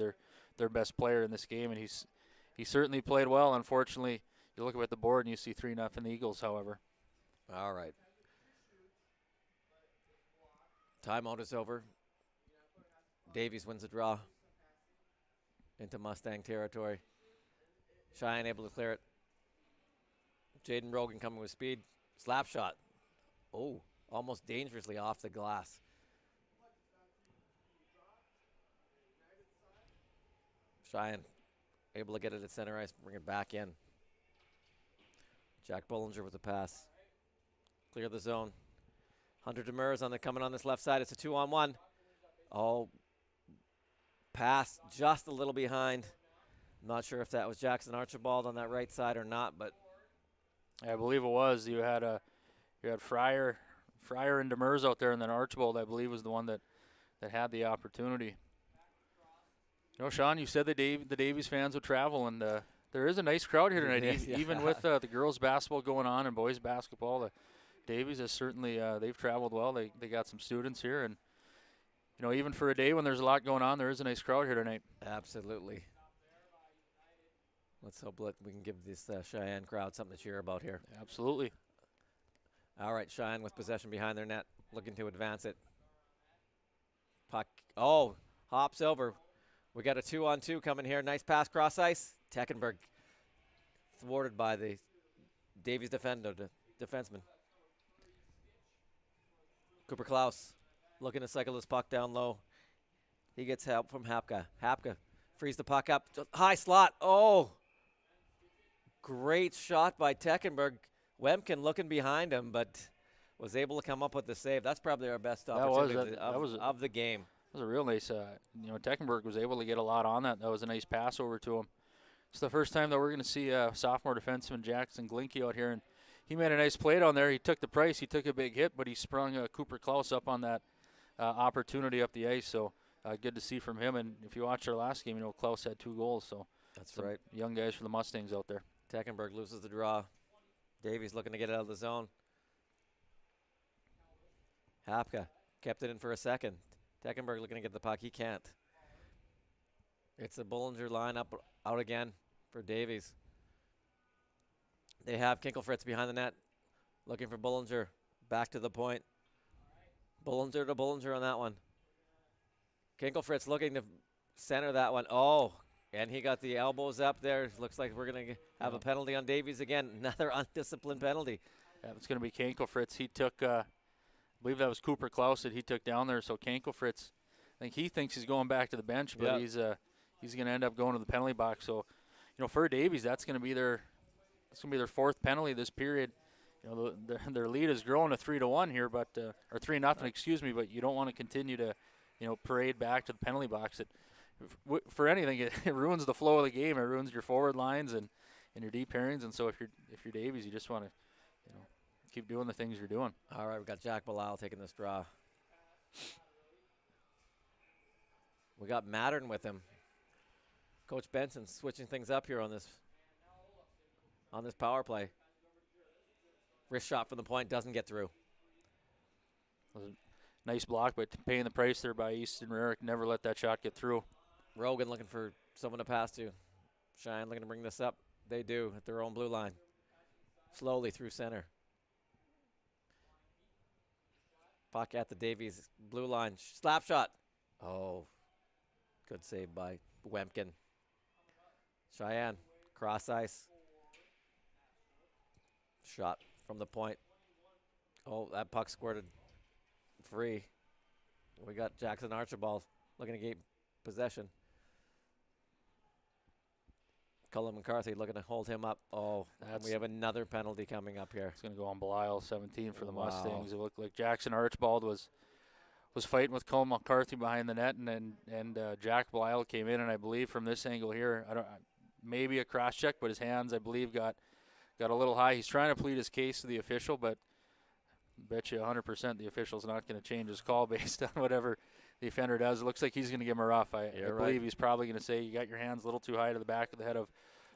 their best player in this game, and he certainly played well. Unfortunately, you look at the board and you see 3-0 Eagles, however. All right. Timeout is over. Davies wins the draw into Mustang territory. Cheyenne able to clear it. Jaden Rogan coming with speed. Slap shot. Oh, almost dangerously off the glass. Cheyenne able to get it at center ice, bring it back in. Jack Bollinger with the pass. Clear the zone. Hunter Demers coming on this left side. It's a 2-on-1. Oh, pass just a little behind. I'm not sure if that was Jackson Archibald on that right side or not, but I believe it was. You had Fryer and Demers out there, and then Archibald, I believe, was the one that had the opportunity. You know, Sean, you said the Davies fans would travel, and there is a nice crowd here tonight. Yeah. Even with the girls' basketball going on and boys' basketball, the Davies has certainly they've traveled well. They got some students here, and you know, even for a day when there's a lot going on, there is a nice crowd here tonight. absolutely. Let's hope that we can give this Cheyenne crowd something to cheer about here. Absolutely. All right, Cheyenne with possession behind their net, looking to advance it. Puck, oh, hops over. We got a 2-on-2 coming here. Nice pass cross ice. Teckenberg thwarted by the Davies defenseman. Cooper Klaus looking to cycle this puck down low. He gets help from Hapka. Hapka frees the puck up. High slot. Oh, great shot by Teckenberg. Wemkin looking behind him, but was able to come up with the save. That's probably our best opportunity of the game. That was a real nice, Teckenberg was able to get a lot on that. That was a nice pass over to him. It's the first time that we're going to see sophomore defenseman Jackson Glinke out here, and he made a nice play down there. He took the price. He took a big hit, but he sprung Cooper Klaus up on that opportunity up the ice, so good to see from him. And if you watch our last game, you know, Klaus had 2 goals, so that's right. Young guys for the Mustangs out there. Teckenberg loses the draw. Davies looking to get it out of the zone. Hapka kept it in for a second. Teckenberg looking to get the puck. He can't. It's a Bollinger line out again for Davies. They have Kinkelfritz behind the net, looking for Bollinger. Back to the point. Bollinger to Bollinger on that one. Kinkelfritz looking to center that one. Oh, and he got the elbows up there. Looks like we're going to have a penalty on Davies again. Another undisciplined penalty. Yeah, it's going to be Kinkelfritz. He took, I believe that was Cooper Klaus that he took down there. So Kinkelfritz, I think he thinks he's going back to the bench, but he's going to end up going to the penalty box. So, you know, for Davies, that's going to be their 4th penalty this period. You know, their lead is growing to 3-1 here, but or 3-0, excuse me. But you don't want to continue to, you know, parade back to the penalty box. For anything, it ruins the flow of the game. It ruins your forward lines and your deep pairings. And so if you're Davies, you just want to, you know, keep doing the things you're doing. All right, we got Jack Bilal taking this draw. We got Mattern with him. Coach Benson switching things up here on this power play. Wrist shot from the point, doesn't get through. Nice block, but paying the price there by Easton Rarick. Never let that shot get through. Rogan looking for someone to pass to. Sheyenne looking to bring this up. They do at their own blue line. Slowly through center. Puck at the Davies blue line. Slap shot. Oh, good save by Wemkin. Sheyenne, cross ice. Shot from the point. Oh, that puck squirted free. We got Jackson Archibald looking to get possession. Cullen McCarthy looking to hold him up. Oh, we have another penalty coming up here. It's going to go on Belial, 17 for the Mustangs. It looked like Jackson Archibald was fighting with Cullen McCarthy behind the net, and Jack Belial came in, and I believe from this angle here, maybe a cross check, but his hands, I believe, got a little high. He's trying to plead his case to the official, but I bet you 100% the official's not going to change his call based on whatever the offender does. It looks like he's going to give him a rough. I believe he's probably going to say you got your hands a little too high to the back of the head of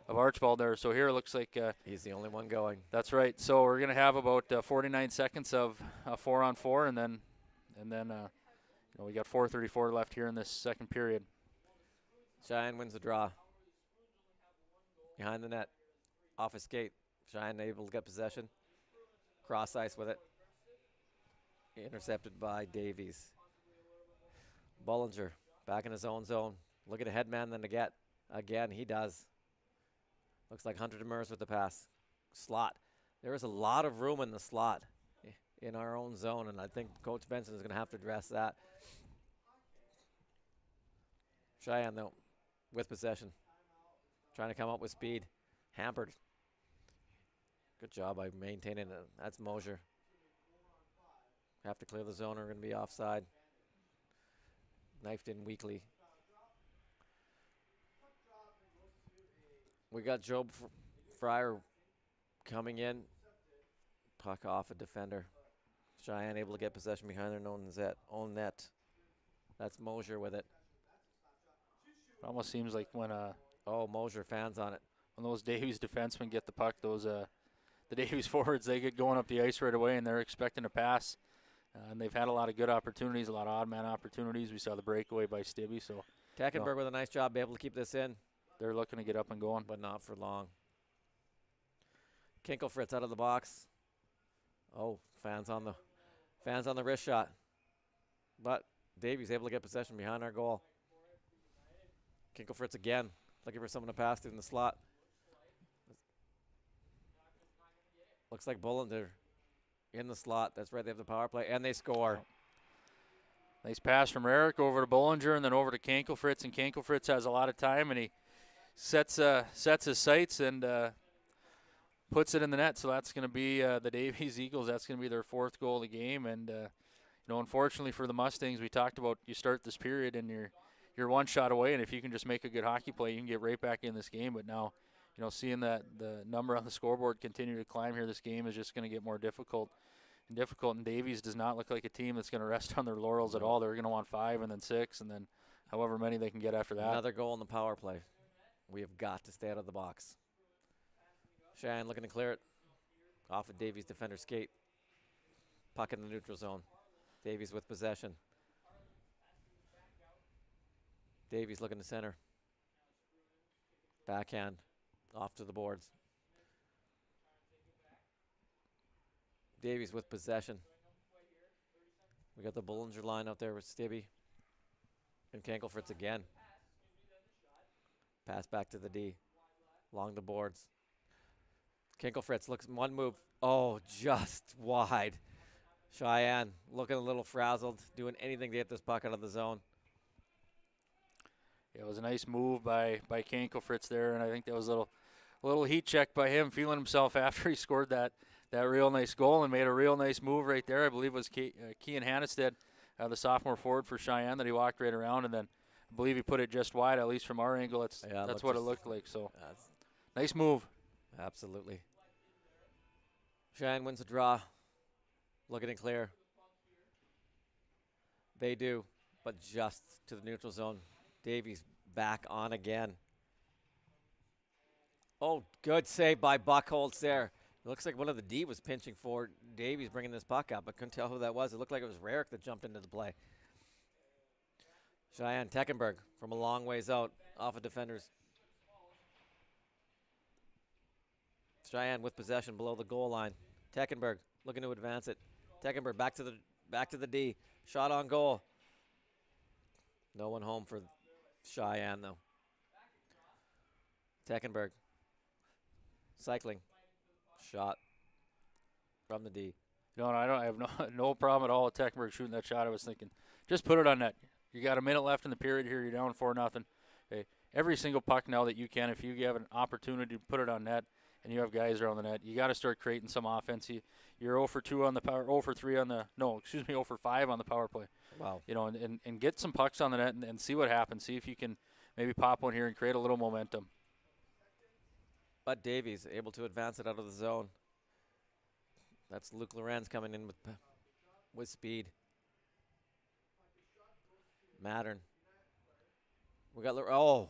Archibald there. So here it looks like he's the only one going. That's right. So we're going to have about 49 seconds of 4-on-4, and then we got 4:34 left here in this second period. Cheyenne wins the draw. Behind the net, off his skate. Cheyenne able to get possession. Cross ice with it. Intercepted by Davies. Bollinger back in his own zone. Look at a headman then to get. Again, he does. Looks like Hunter Demers with the pass. Slot. There is a lot of room in the slot in our own zone, and I think Coach Benson is going to have to address that. Sheyenne, though, with possession. Trying to come up with speed. Hampered. Good job by maintaining it. That's Mosier. Have to clear the zone or we're going to be offside. Knifed in weakly. We got Job Fryer coming in. Puck off a defender. Sheyenne able to get possession behind their own net. That's Mosier with it. It almost seems like when Mosier fans on it. When those Davies defensemen get the puck, the Davies forwards, they get going up the ice right away and they're expecting a pass. And they've had a lot of good opportunities, a lot of odd man opportunities. We saw the breakaway by Stibbe. So Teckenberg with a nice job, able to keep this in. They're looking to get up and going, but not for long. Kinkelfritz out of the box. Oh, fans on the wrist shot. But Davies able to get possession behind our goal. Kinkelfritz again, looking for someone to pass to in the slot. Looks like Bollinger in the slot. That's right, they have the power play, and they score. Nice pass from Eric over to Bollinger and then over to Kinkelfritz, and Kinkelfritz has a lot of time, and he sets his sights and puts it in the net. So that's going to be the Davies Eagles. That's going to be their 4th goal of the game. And unfortunately for the Mustangs, we talked about you start this period and you're one shot away, and if you can just make a good hockey play, you can get right back in this game. But now, seeing that the number on the scoreboard continue to climb here, this game is just going to get more difficult. And Davies does not look like a team that's going to rest on their laurels at all. They're going to want 5 and then 6 and then however many they can get after that. Another goal in the power play. We have got to stay out of the box. Sheyenne looking to clear it. Off of Davies' defender skate. Puck in the neutral zone. Davies with possession. Davies looking to center. Backhand. Off to the boards. Davies with possession. We got the Bollinger line out there with Stibbe. And Kinkelfritz again. Pass back to the D. Along the boards. Kinkelfritz looks one move. Oh, just wide. Sheyenne looking a little frazzled, doing anything to get this puck out of the zone. Yeah, it was a nice move by Kinkelfritz there, and I think that was a little heat check by him, feeling himself after he scored that real nice goal and made a real nice move right there. I believe it was Kean Hannestead, the sophomore forward for Sheyenne, that he walked right around, and then I believe he put it just wide, at least from our angle. That's what it looked like. So nice move. Absolutely. Sheyenne wins the draw. Looking to clear. They do, but just to the neutral zone. Davies back on again. Oh, good save by Buckholz there. It looks like one of the D was pinching for Davies bringing this puck up, but couldn't tell who that was. It looked like it was Rarick that jumped into the play. Sheyenne Teckenberg from a long ways out off of defenders. Sheyenne with possession below the goal line. Teckenberg looking to advance it. Teckenberg back to the D. Shot on goal. No one home for Sheyenne though. Teckenberg cycling. Shot from the D. No, I have no problem at all with Teckenberg shooting that shot. I was thinking, just put it on net. You got a minute left in the period here. You're down 4-0. Hey, every single puck now that you can, if you have an opportunity to put it on net, and you have guys around the net, you got to start creating some offense. You're 0 for 2 on the power, 0 for 3 on the 0 for 5 on the power play. Wow. And get some pucks on the net and see what happens. See if you can maybe pop one here and create a little momentum. But Davies able to advance it out of the zone. That's Luke Lorenz coming in with speed. Mattern. We got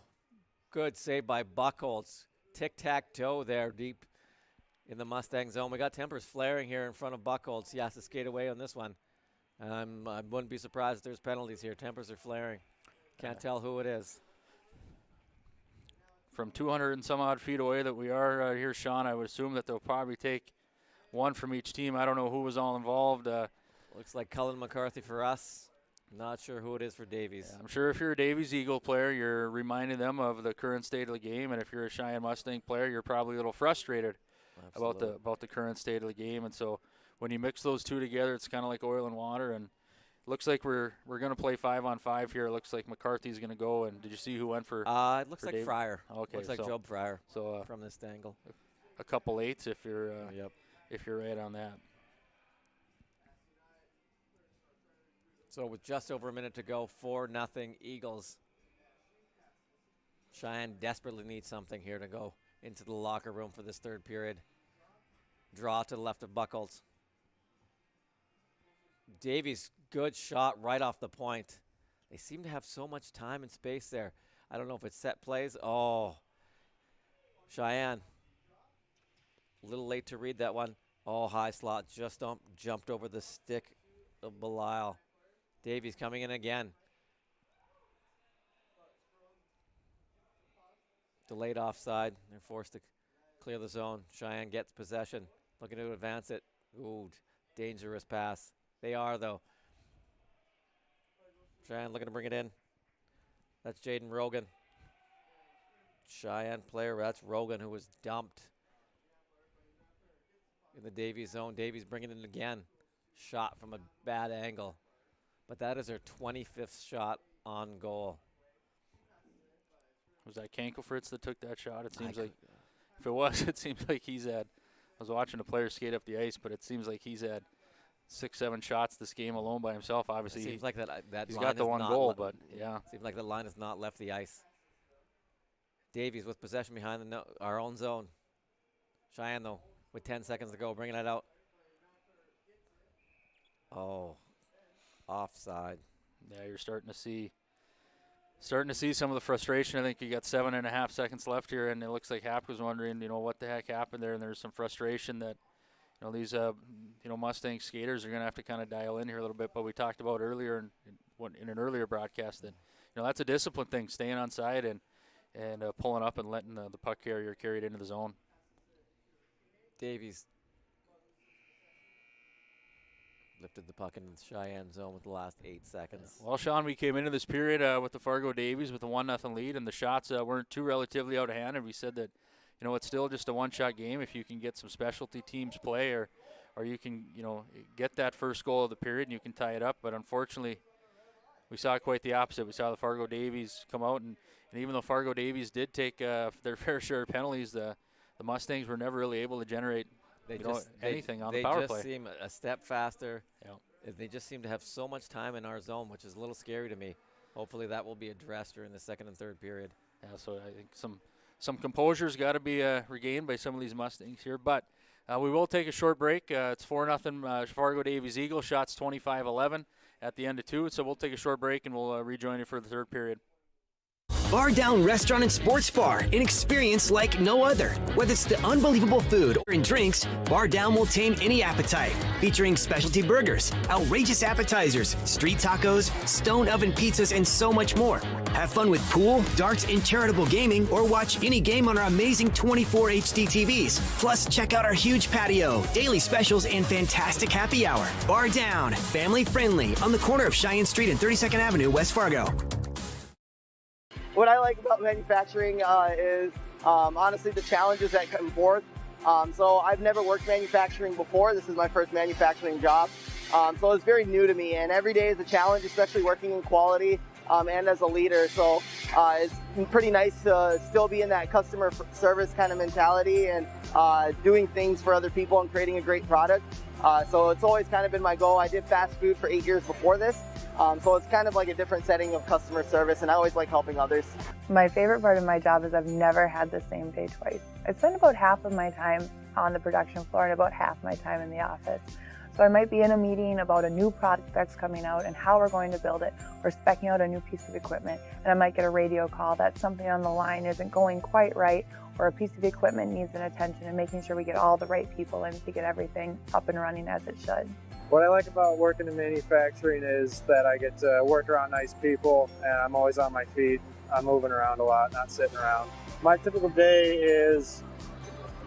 good save by Buckholz. Tic-tac-toe there deep in the Mustang zone. We got tempers flaring here in front of Buckholz. He has to skate away on this one. I wouldn't be surprised if there's penalties here. Tempers are flaring. Can't tell who it is. From 200 and some odd feet away that we are here, Sean, I would assume that they'll probably take one from each team. I don't know who was all involved. Looks like Cullen McCarthy for us. Not sure who it is for Davies. I'm sure if you're a Davies Eagle player, you're reminding them of the current state of the game, and if you're a Sheyenne Mustang player, you're probably a little frustrated about the current state of the game. And so when you mix those two together, it's kind of like oil and water. And it looks like we're going to play 5-on-5 here. It looks like McCarthy's going to go. And did you see who went for? It looks for like Davies? Fryer. Okay, looks like Job Fryer. So from this angle, a couple eights if you're if you're right on that. So with just over a minute to go, 4-0 Eagles. Sheyenne desperately needs something here to go into the locker room for this third period. Draw to the left of Buckles. Davies, good shot right off the point. They seem to have so much time and space there. I don't know if it's set plays. Oh, Sheyenne. A little late to read that one. Oh, high slot just jumped over the stick of Belial. Davies coming in again. Delayed offside. They're forced to clear the zone. Sheyenne gets possession. Looking to advance it. Ooh, dangerous pass. They are, though. Sheyenne looking to bring it in. That's Jaden Rogan. Sheyenne player. That's Rogan, who was dumped in the Davies zone. Davies bringing it in again. Shot from a bad angle. But that is her 25th shot on goal. Was that Kankelfritz that took that shot? It seems like, if it was, it seems like he's had, I was watching a player skate up the ice, but it seems like he's had 6-7 shots this game alone by himself. Obviously, it seems like that he's line got the one goal, but yeah. Seems like the line has not left the ice. Davies with possession behind our own zone. Sheyenne, though, with 10 seconds to go, bringing it out. Oh. Offside. Yeah, you're starting to see some of the frustration. I think you got 7.5 seconds left here, and it looks like Hap was wondering, what the heck happened there, and there's some frustration that, these, Mustang skaters are going to have to kind of dial in here a little bit. But we talked about earlier in an earlier broadcast that, that's a discipline thing, staying on side and pulling up and letting the puck carrier carry it into the zone. Davies lifted the puck into the Sheyenne zone with the last 8 seconds. Well, Sean, we came into this period with the Fargo Davies with a 1-0 lead, and the shots weren't too relatively out of hand. And we said that, it's still just a one-shot game. If you can get some specialty teams play, or you can, get that first goal of the period and you can tie it up. But unfortunately, we saw quite the opposite. We saw the Fargo Davies come out, and even though Fargo Davies did take their fair share of penalties, the Mustangs were never really able to generate anything on the power play. They just seem a step faster. Yeah. They just seem to have so much time in our zone, which is a little scary to me. Hopefully that will be addressed during the second and third period. Yeah, so I think some composure's got to be regained by some of these Mustangs here. But we will take a short break. It's 4-0 Fargo Davies Eagles. Shots 25-11 at the end of 2. So we'll take a short break, and we'll rejoin you for the third period. Bar Down Restaurant and Sports Bar, an experience like no other. Whether it's the unbelievable food or in drinks, Bar Down will tame any appetite. Featuring specialty burgers, outrageous appetizers, street tacos, stone oven pizzas, and so much more. Have fun with pool, darts, and charitable gaming, or watch any game on our amazing 24 HD TVs. Plus, check out our huge patio, daily specials, and fantastic happy hour. Bar Down, family friendly, on the corner of Cheyenne Street and 32nd Avenue, West Fargo. What I like about manufacturing is honestly the challenges that come forth. So I've never worked manufacturing before. This is my first manufacturing job. So it's very new to me, and every day is a challenge, especially working in quality and as a leader. So it's pretty nice to still be in that customer service kind of mentality and doing things for other people and creating a great product. So it's always kind of been my goal. I did fast food for 8 years before this. So it's kind of like a different setting of customer service, and I always like helping others. My favorite part of my job is I've never had the same day twice. I spend about half of my time on the production floor and about half my time in the office. So I might be in a meeting about a new product that's coming out and how we're going to build it, or speccing out a new piece of equipment, and I might get a radio call that something on the line isn't going quite right, or a piece of equipment needs an attention, and making sure we get all the right people in to get everything up and running as it should. What I like about working in manufacturing is that I get to work around nice people, and I'm always on my feet. I'm moving around a lot, not sitting around. My typical day is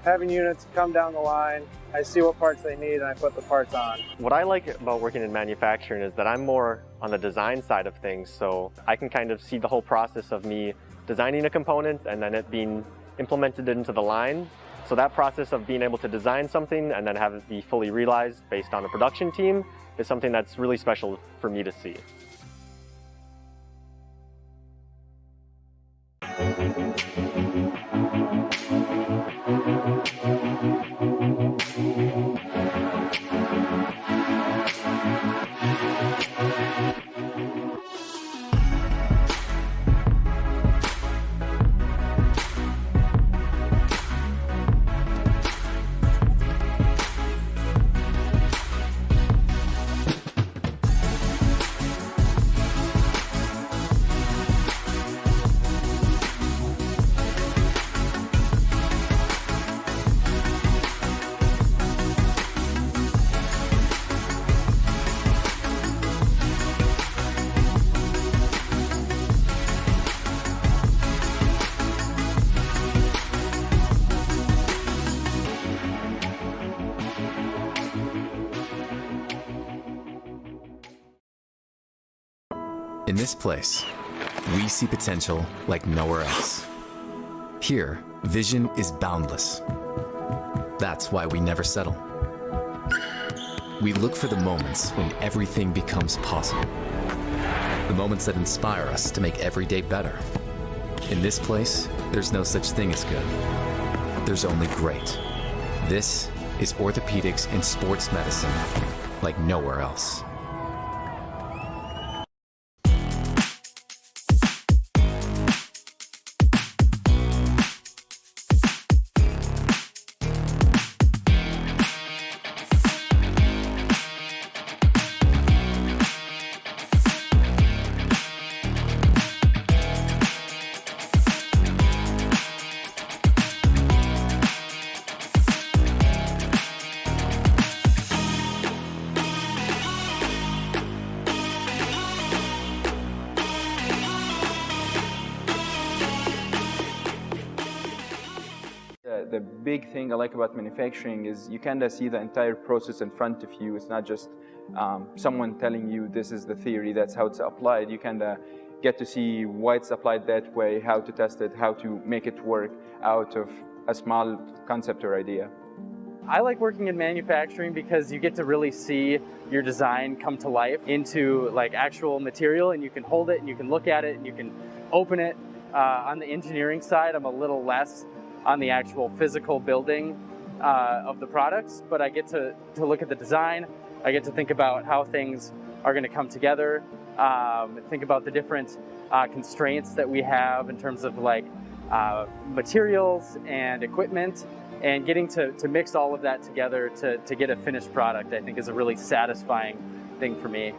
having units come down the line. I see what parts they need and I put the parts on. What I like about working in manufacturing is that I'm more on the design side of things, so I can kind of see the whole process of me designing a component and then it being implemented into the line. So that process of being able to design something and then have it be fully realized based on a production team is something that's really special for me to see. In this place, we see potential like nowhere else. Here, vision is boundless. That's why we never settle. We look for the moments when everything becomes possible. The moments that inspire us to make every day better. In this place, there's no such thing as good. There's only great. This is orthopedics and sports medicine like nowhere else. The big thing I like about manufacturing is you kind of see the entire process in front of you. It's not just someone telling you this is the theory, that's how it's applied. You kind of get to see why it's applied that way, how to test it, how to make it work out of a small concept or idea. I like working in manufacturing because you get to really see your design come to life into like actual material, and you can hold it and you can look at it and you can open it. On the engineering side, I'm a little less on the actual physical building of the products, but I get to look at the design. I get to think about how things are going to come together, think about the different constraints that we have in terms of like materials and equipment, and getting to mix all of that together to get a finished product, I think is a really satisfying thing for me.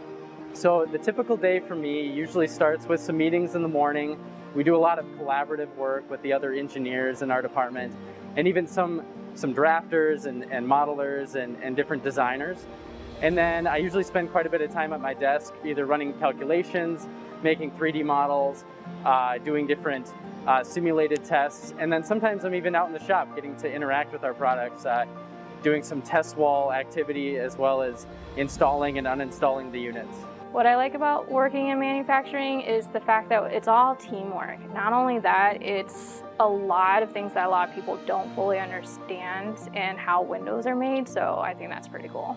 So the typical day for me usually starts with some meetings in the morning. We do a lot of collaborative work with the other engineers in our department, and even some drafters and modelers and different designers. And then I usually spend quite a bit of time at my desk, either running calculations, making 3D models, doing different simulated tests, and then sometimes I'm even out in the shop getting to interact with our products, doing some test wall activity as well as installing and uninstalling the units. What I like about working in manufacturing is the fact that it's all teamwork. Not only that, it's a lot of things that a lot of people don't fully understand and how windows are made, so I think that's pretty cool.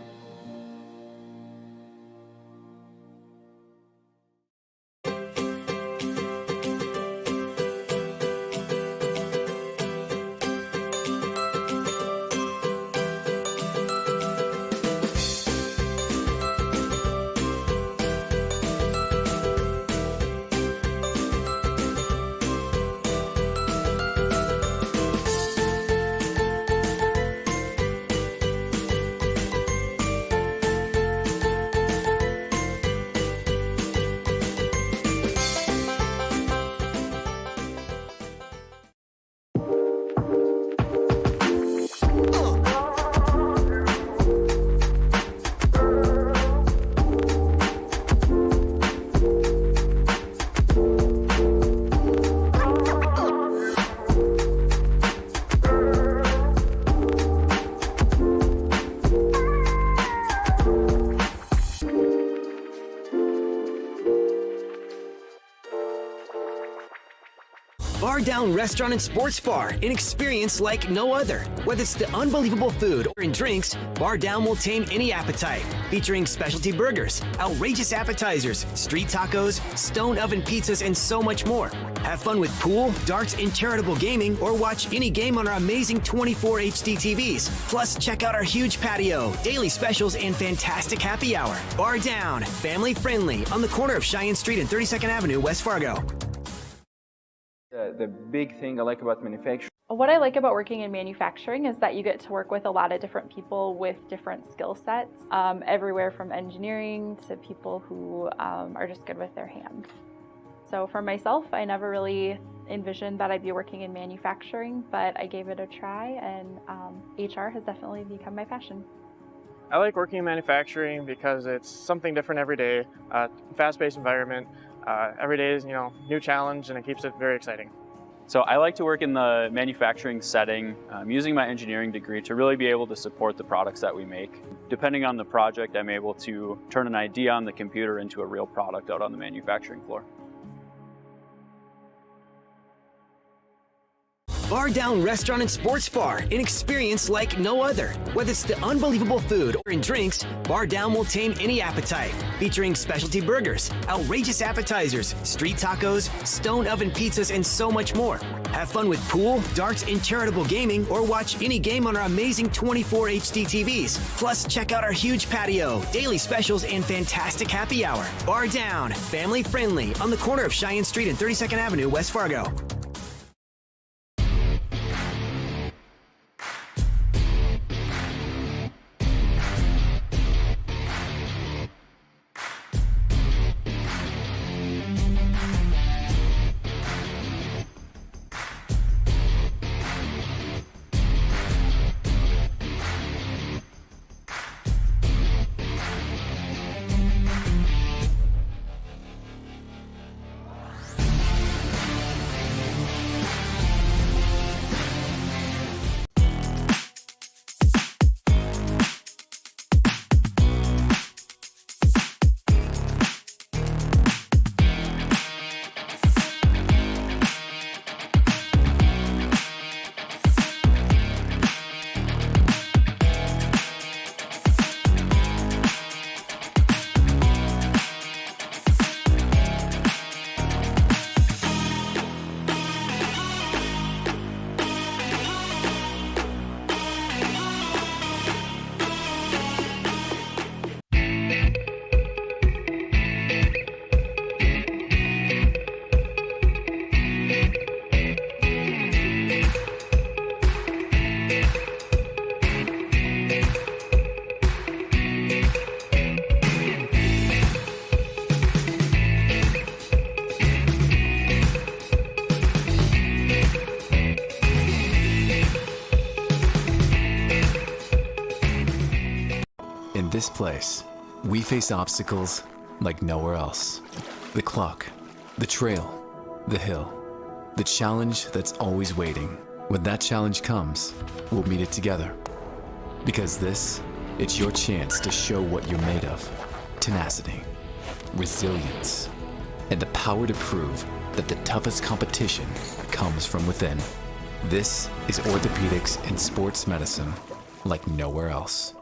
Bar Down Restaurant and Sports Bar, an experience like no other. Whether it's the unbelievable food or in drinks, Bar Down will tame any appetite. Featuring specialty burgers, outrageous appetizers, street tacos, stone oven pizzas, and so much more. Have fun with pool, darts, and charitable gaming, or watch any game on our amazing 24 HD TVs. Plus, check out our huge patio, daily specials, and fantastic happy hour. Bar Down, family friendly, on the corner of Cheyenne Street and 32nd Avenue, West Fargo. The big thing I like about manufacturing. What I like about working in manufacturing is that you get to work with a lot of different people with different skill sets, everywhere from engineering to people who are just good with their hands. So for myself, I never really envisioned that I'd be working in manufacturing, but I gave it a try, and HR has definitely become my passion. I like working in manufacturing because it's something different every day, fast-paced environment. Every day is, new challenge, and it keeps it very exciting. So I like to work in the manufacturing setting, using my engineering degree to really be able to support the products that we make. Depending on the project, I'm able to turn an idea on the computer into a real product out on the manufacturing floor. Bar Down Restaurant and Sports Bar, an experience like no other. Whether it's the unbelievable food or in drinks, Bar Down will tame any appetite. Featuring specialty burgers, outrageous appetizers, street tacos, stone oven pizzas, and so much more. Have fun with pool, darts, and charitable gaming, or watch any game on our amazing 24 HD TVs. Plus, check out our huge patio, daily specials, and fantastic happy hour. Bar Down, family friendly, on the corner of Cheyenne Street and 32nd Avenue, West Fargo. In this place, we face obstacles like nowhere else. The clock, the trail, the hill, the challenge that's always waiting. When that challenge comes, we'll meet it together. Because it's your chance to show what you're made of. Tenacity, resilience, and the power to prove that the toughest competition comes from within. This is orthopedics and sports medicine like nowhere else.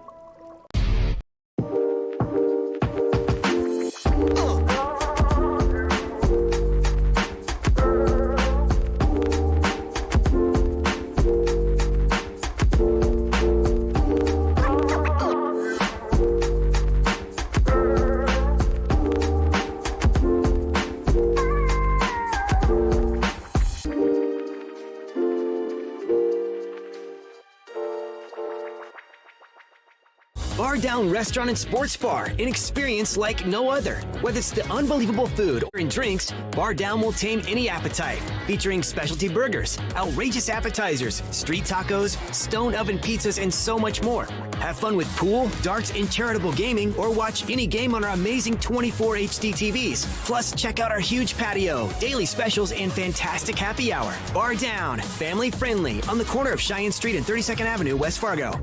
Bar Down Restaurant and Sports Bar, an experience like no other. Whether it's the unbelievable food or in drinks, Bar Down will tame any appetite. Featuring specialty burgers, outrageous appetizers, street tacos, stone oven pizzas, and so much more. Have fun with pool, darts, and charitable gaming, or watch any game on our amazing 24 HD TVs. Plus, check out our huge patio, daily specials, and fantastic happy hour. Bar Down, family friendly, on the corner of Cheyenne Street and 32nd Avenue, West Fargo.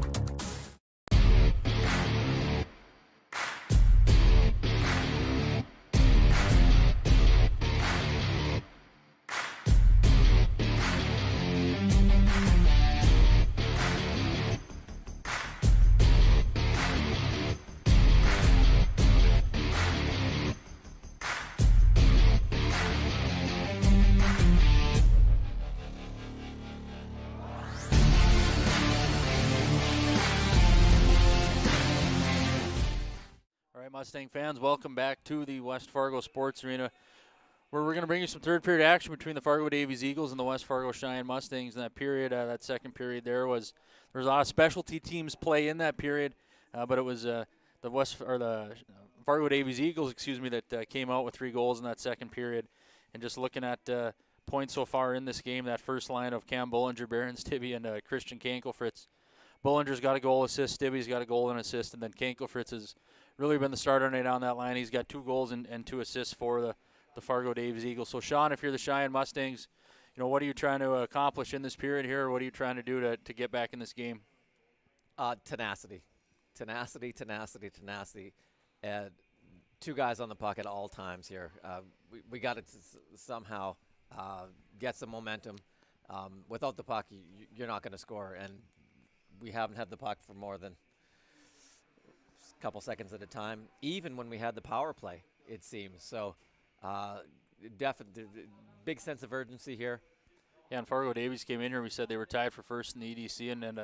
Mustang fans, welcome back to the West Fargo Sports Arena, where we're going to bring you some third period action between the Fargo Davies Eagles and the West Fargo Sheyenne Mustangs. In that period, that second period there was a lot of specialty teams play in that period, but it was the Fargo Davies Eagles, that came out with 3 goals in that second period. And just looking at points so far in this game, that first line of Cam Bollinger, Barron Stibbe, and Christian Kankelfritz. Bollinger's got a goal assist, Stibbe's got a goal and assist, and then Kankelfritz has really been the starter tonight on that line. He's got 2 goals and 2 assists for the Fargo Davies Eagles. So, Sean, if you're the Sheyenne Mustangs, what are you trying to accomplish in this period here, or what are you trying to do to get back in this game? Tenacity. And 2 guys on the puck at all times here. We got to somehow get some momentum. Without the puck, you're not going to score, and we haven't had the puck for more than a couple seconds at a time, even when we had the power play, it seems. So, definitely big sense of urgency here. Yeah, and Fargo Davies came in here. We said they were tied for first in the EDC, and then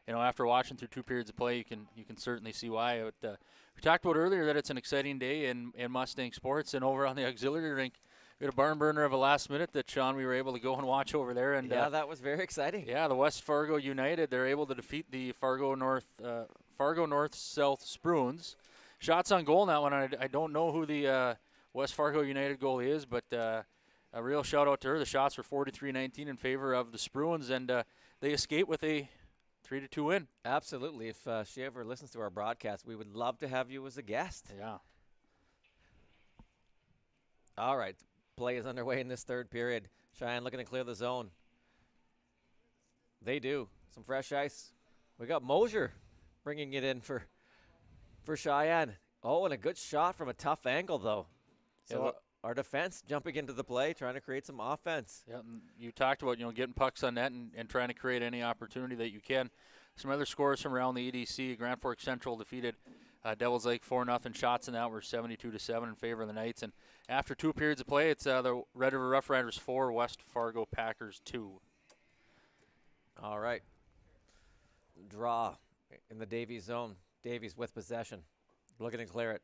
after watching through 2 periods of play, you can certainly see why. But, we talked about earlier that it's an exciting day in Mustang sports, and over on the auxiliary rink, we had a barn burner of a last minute that, Sean, we were able to go and watch over there. And yeah, that was very exciting. Yeah, the West Fargo United, they're able to defeat the Fargo North South Spruans. Shots on goal in that one. I don't know who the West Fargo United goalie is, but a real shout out to her. The shots were 43-19 in favor of the Spruans, and they escape with a 3-2 win. Absolutely. If she ever listens to our broadcast, we would love to have you as a guest. Yeah. All right. Play is underway in this third period. Sheyenne looking to clear the zone. They do. Some fresh ice. We got Mosier bringing it in for Sheyenne. Oh, and a good shot from a tough angle, though. So yeah, our defense jumping into the play, trying to create some offense. Yeah, you talked about getting pucks on net and trying to create any opportunity that you can. Some other scores from around the EDC. Grand Forks Central defeated Devils Lake 4-0. Shots in that were 72-7 in favor of the Knights. And after 2 periods of play, it's the Red River Rough Riders 4, West Fargo Packers 2. All right. Draw in the Davies zone. Davies with possession. Looking to clear it.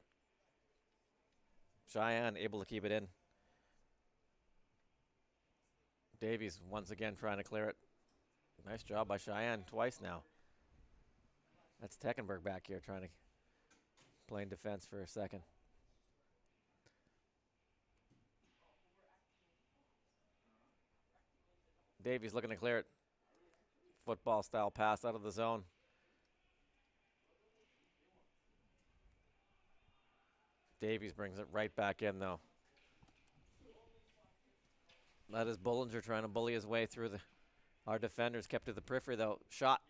Sheyenne able to keep it in. Davies once again trying to clear it. Nice job by Sheyenne twice now. That's Teckenberg back here trying to play defense for a second. Davies looking to clear it. Football style pass out of the zone. Davies brings it right back in though. That is Bollinger trying to bully his way through our defenders. Kept to the periphery though. Shot.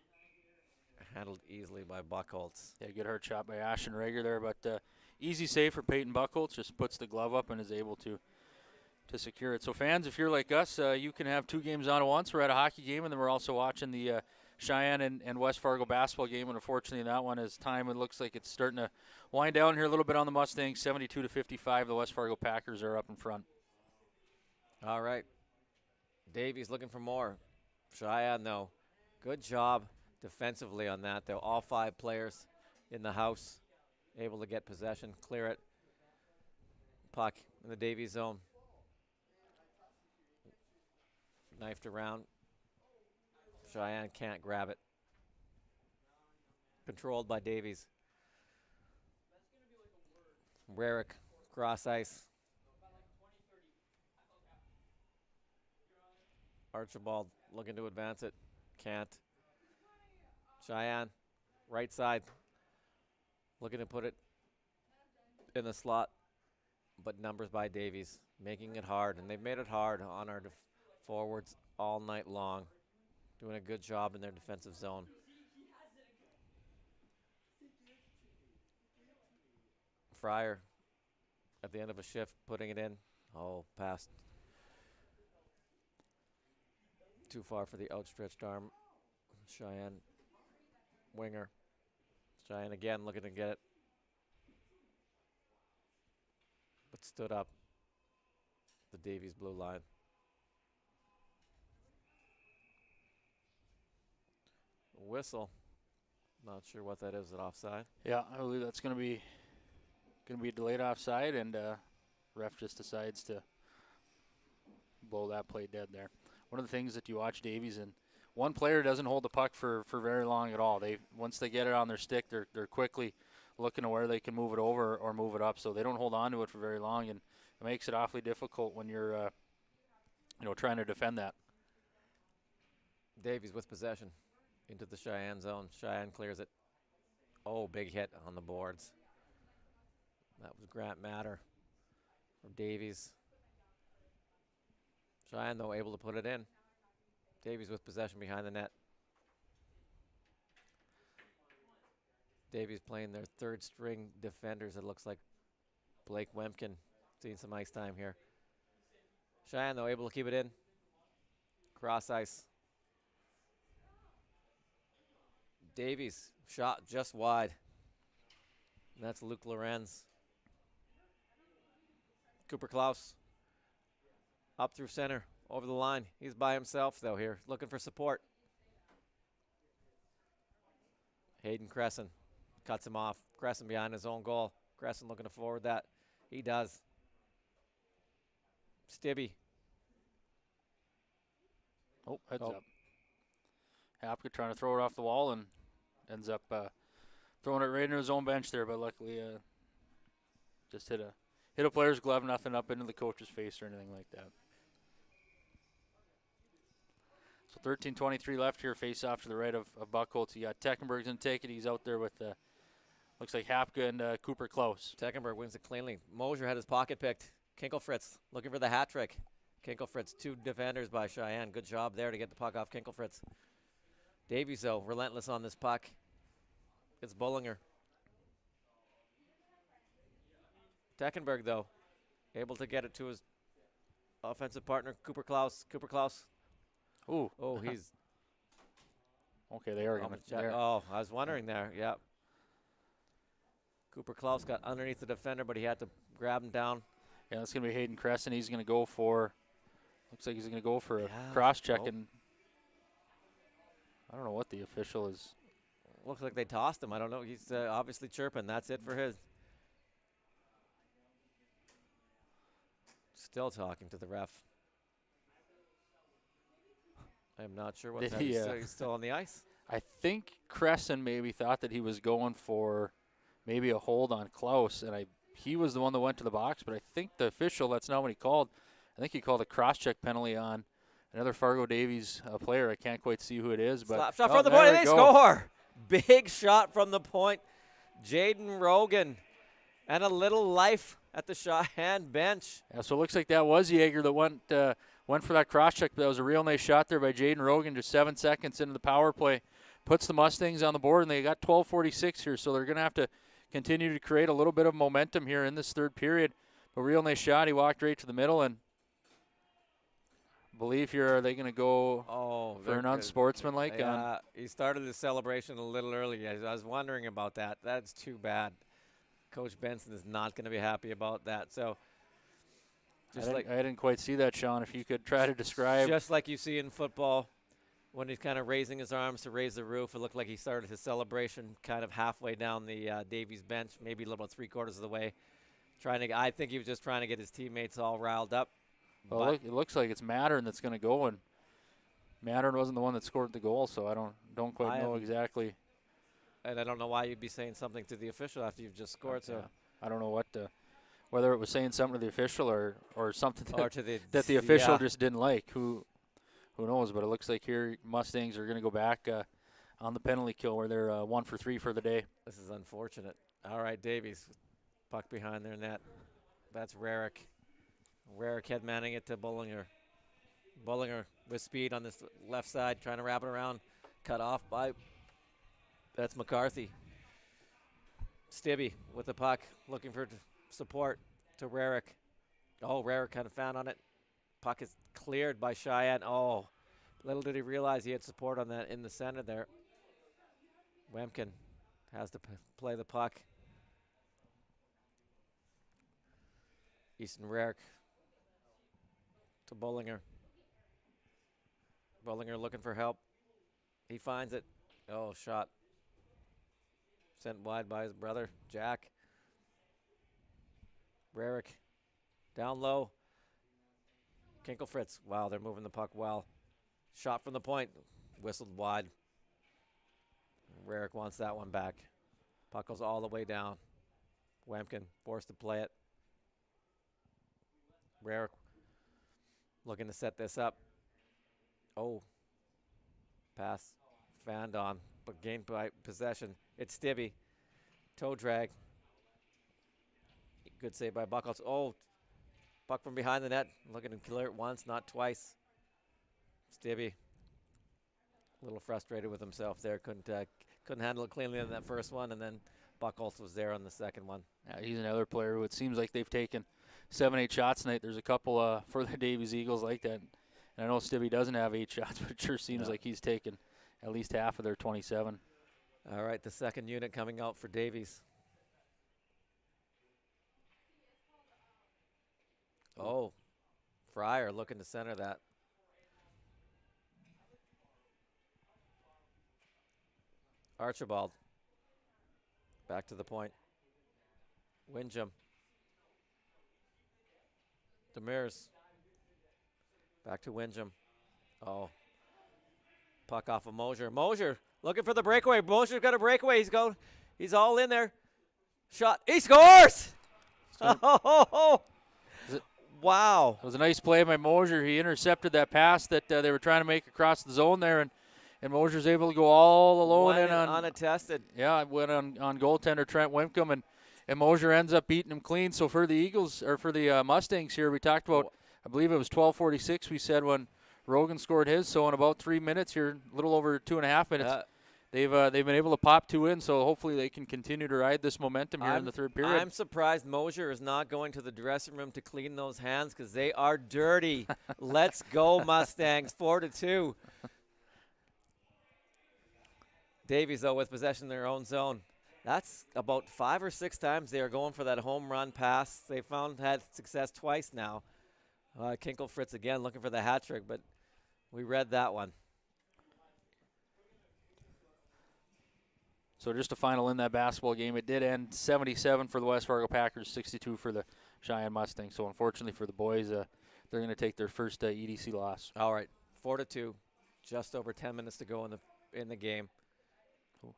Handled easily by Buckholtz. Yeah, good hurt shot by Ashton Rager there, but easy save for Peyton Buckholtz. Just puts the glove up and is able to secure it. So fans, if you're like us, you can have 2 games on at once. We're at a hockey game, and then we're also watching the Sheyenne and West Fargo basketball game. And unfortunately, that one is time. It looks like it's starting to wind down here a little bit on the Mustangs. 72-55. The West Fargo Packers are up in front. All right. Davies looking for more. Sheyenne, though, good job defensively on that, though. All 5 players in the house able to get possession, clear it. Puck in the Davies zone. Knifed around. Sheyenne can't grab it. Controlled by Davies. Rarick, cross ice. Archibald looking to advance it. Can't. Sheyenne, right side. Looking to put it in the slot. But numbers by Davies. Making it hard. And they've made it hard on our forwards all night long. Doing a good job in their defensive zone. Fryer at the end of a shift putting it in. Oh, passed too far for the outstretched arm. Sheyenne winger. Sheyenne again looking to get it. But stood up the Davies blue line. Whistle. Not sure what that is at offside. Yeah, I believe that's going to be going to be delayed offside, and ref just decides to blow that play dead there. One of the things that you watch Davies, and one player doesn't hold the puck for very long at all. Once they get it on their stick, they're quickly looking to where they can move it over or move it up, so they don't hold on to it for very long, and it makes it awfully difficult when you're trying to defend that. Davies with possession into the Sheyenne zone. Sheyenne clears it. Oh, big hit on the boards. That was Grant Matter from Davies. Sheyenne, though, able to put it in. Davies with possession behind the net. Davies playing their third string defenders. It looks like Blake Wemkin seeing some ice time here. Sheyenne, though, able to keep it in. Cross ice. Davies shot just wide. And that's Luke Lorenz. Cooper Klaus up through center, over the line. He's by himself, though, here, looking for support. Hayden Crescent cuts him off. Crescent behind his own goal. Crescent looking to forward that. He does. Stibbe. Oh, heads up. Hapka trying to throw it off the wall and ends up throwing it right into his own bench there, but luckily just hit a player's glove, nothing up into the coach's face or anything like that. So 13:23 left here, face off to the right of Buckholz. You got Teckenberg's going to take it. He's out there with, looks like Hapka and Cooper Klaus. Teckenberg wins it cleanly. Mosier had his pocket picked. Kinkelfritz looking for the hat trick. Kinkelfritz, 2 defenders by Sheyenne. Good job there to get the puck off Kinkelfritz. Davies, though, relentless on this puck. It's Bullinger. Teckenberg, though, able to get it to his offensive partner, Cooper Klaus. Cooper Klaus. Ooh. Oh, he's. Okay, they are going to. Oh, I was wondering there. Yeah. Cooper Klaus got underneath the defender, but he had to grab him down. Yeah, that's going to be Hayden Crescent. He's going to go for. Looks like he's going to go for a cross check, and I don't know what the official is. Looks like they tossed him. I don't know. He's obviously chirping. That's it for his. Still talking to the ref. I'm not sure what's happening. He's still on the ice. I think Crescent maybe thought that he was going for maybe a hold on Klaus, and he was the one that went to the box, but I think the official, that's not what he called. I think he called a cross-check penalty on another Fargo Davies player. I can't quite see who it is. But slap shot from the point, and they score. Big shot from the point. Jaden Rogan and a little life at the Sheyenne bench. Yeah, so it looks like that was Yeager that went for that cross-check, but that was a real nice shot there by Jaden Rogan, just 7 seconds into the power play. Puts the Mustangs on the board, and they got 12:46 here, so they're going to have to continue to create a little bit of momentum here in this third period. A real nice shot. He walked right to the middle, and I believe here, are they going to go for an unsportsmanlike? Yeah, he started the celebration a little early. I was wondering about that. That's too bad. Coach Benson is not going to be happy about that. So, I didn't quite see that, Sean. If you could try to describe. Just like you see in football, when he's kind of raising his arms to raise the roof, it looked like he started his celebration kind of halfway down the Davies bench, maybe a little about 3/4 of the way. I think he was just trying to get his teammates all riled up. Well, it looks like it's Mattern that's going to go, and Mattern wasn't the one that scored the goal, so I don't quite know exactly. And I don't know why you'd be saying something to the official after you've just scored. Okay. So I don't know whether it was saying something to the official or something that the official just didn't like. Who knows? But it looks like here Mustangs are going to go back on the penalty kill where they're 1 for 3 for the day. This is unfortunate. All right, Davies, puck behind their net. That's Rarick. Rarick head manning it to Bullinger. Bullinger with speed on this left side, trying to wrap it around. Cut off by, that's McCarthy. Stibbe with the puck, looking for support to Rarick. Oh, Rarick kind of found on it. Puck is cleared by Sheyenne. Oh, little did he realize he had support on that in the center there. Wemkin has to play the puck. Easton Rarick to Bullinger. Bullinger looking for help. He finds it. Oh, shot. Sent wide by his brother, Jack. Rarick down low. Kinkelfritz. Wow, they're moving the puck well. Shot from the point. Whistled wide. Rarick wants that one back. Puck goes all the way down. Wemkin forced to play it. Rarick looking to set this up. Oh. Pass. Fanned on, but gained by possession. It's Stibbe. Toe drag. Good save by Buckholz. Oh, puck from behind the net. Looking to clear it once, not twice. Stibbe. A little frustrated with himself there. Couldn't handle it cleanly in that first one, and then Buckholz was there on the second one. He's another player who it seems like they've taken 7-8 shots tonight. There's a couple for the Davies Eagles like that. And I know Stibbe doesn't have 8 shots, but it sure seems like he's taken at least half of their 27. All right, the second unit coming out for Davies. Oh, Fryer looking to center that. Archibald. Back to the point. Windjam. Demers. Back to Windjam. Oh. Puck off of Mosier. Mosier looking for the breakaway. Mosier's got a breakaway. He's all in there. Shot. He scores! Oh, wow. It was a nice play by Mosier. He intercepted that pass that they were trying to make across the zone there, and Mosier's able to go all alone Went in on unattested. Yeah, went on goaltender Trent Wimcomb, and Mosier ends up beating him clean. So for the Eagles, or for the Mustangs here, we talked about, I believe it was 12:46 we said when Rogan scored his. So in about 3 minutes here, a little over 2.5 minutes, they've been able to pop 2 in. So hopefully they can continue to ride this momentum here in the third period. I'm surprised Mosier is not going to the dressing room to clean those hands because they are dirty. Let's go Mustangs, 4-2. Davies, though, with possession in their own zone. That's about 5 or 6 times they are going for that home run pass. They had success twice now. Kinkelfritz again looking for the hat trick, but we read that one. So just a final in that basketball game. It did end 77 for the West Fargo Packers, 62 for the Sheyenne Mustangs. So unfortunately for the boys, they're going to take their first EDC loss. All right, 4-2, just over 10 minutes to go in the game.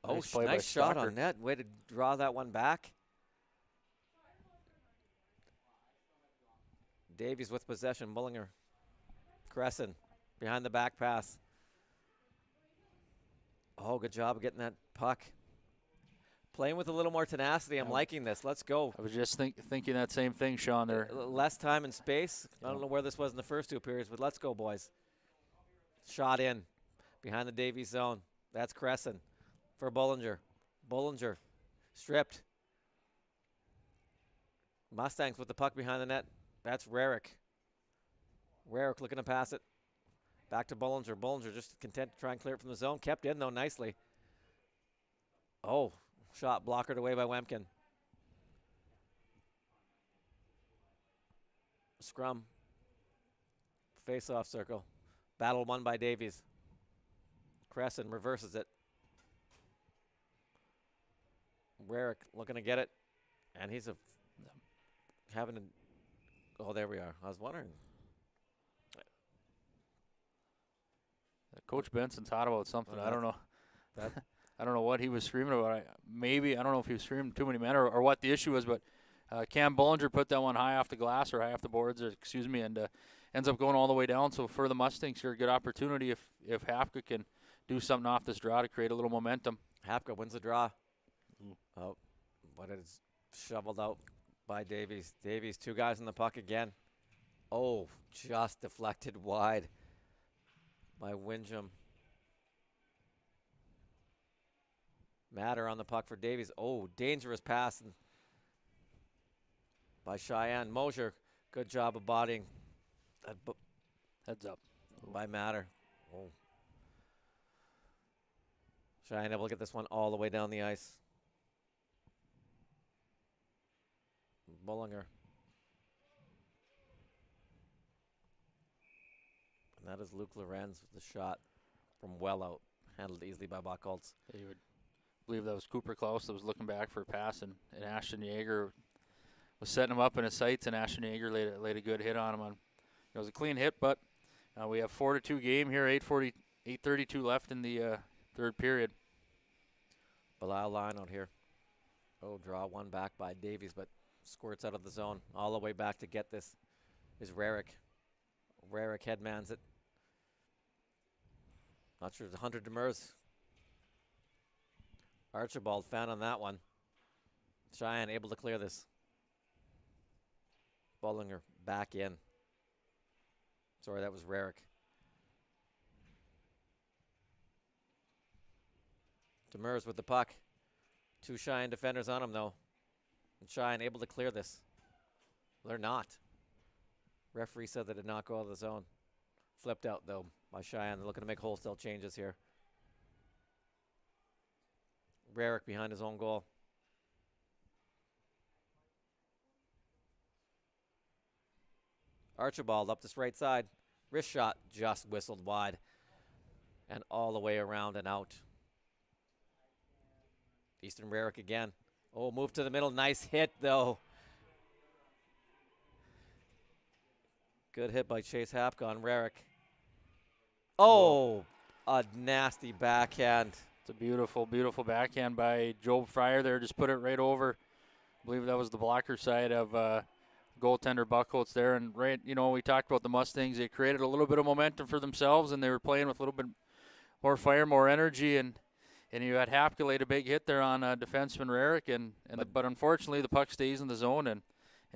Oh, nice shot on net. Way to draw that one back. Davies with possession. Mullinger. Crescent behind the back pass. Oh, good job of getting that puck. Playing with a little more tenacity. I'm liking this. Let's go. I was just thinking that same thing, Sean. There. Less time and space. I don't know where this was in the first 2 periods, but let's go, boys. Shot in behind the Davies zone. That's Crescent. For Bollinger. Bollinger stripped. Mustangs with the puck behind the net. That's Rarick. Rarick looking to pass it. Back to Bollinger. Bollinger just content to try and clear it from the zone. Kept in, though, nicely. Oh, shot blockered away by Wemkin. Scrum. Face-off circle. Battle won by Davies. Crescent reverses it. Rarick looking to get it, and he's having a. Oh, there we are. I was wondering. Coach Benson's hot about something. I don't know. I don't know what he was screaming about. I don't know if he was screaming too many men or what the issue was, but Cam Bollinger put that one high off the glass or high off the boards, and ends up going all the way down. So for the Mustangs here, a good opportunity if Hapka can do something off this draw to create a little momentum. Hapka wins the draw. Oh, but it's shoveled out by Davies. Davies, 2 guys in the puck again. Oh, just deflected wide by Windjam. Matter on the puck for Davies. Oh, dangerous pass by Sheyenne. Mosier, good job of bodying. Heads up. By Matter. Oh. Sheyenne able to get this one all the way down the ice. Bollinger. And that is Luke Lorenz with the shot from well out. Handled easily by Buckholz. You would believe that was Cooper Klaus that was looking back for a pass, and Ashton Yeager was setting him up in his sights, and Ashton Yeager laid a good hit on him. It was a clean hit, but we have 4-2 game here, 8:32 left in the third period. Bilal line out here. Oh, draw one back by Davies, but squirts out of the zone. All the way back to get this is Rarick. Rarick headmans it. Not sure it's 100 Demers. Archibald found on that one. Sheyenne able to clear this. Bollinger back in. Sorry, that was Rarick. Demers with the puck. 2 Sheyenne defenders on him, though. And Sheyenne able to clear this. They're not. Referee said they did not go out of the zone. Flipped out, though, by Sheyenne. They're looking to make wholesale changes here. Rarick behind his own goal. Archibald up this right side. Wrist shot just whistled wide. And all the way around and out. Easton Rarick again. Oh, move to the middle. Nice hit, though. Good hit by Chase Hapka on Rarick. Oh, a nasty backhand. It's a beautiful, beautiful backhand by Job Fryer there. Just put it right over. I believe that was the blocker side of goaltender Buckholz there. And right, we talked about the Mustangs. They created a little bit of momentum for themselves, and they were playing with a little bit more fire, more energy, and you had Hapka laid a big hit there on defenseman Rarick, but unfortunately the puck stays in the zone, and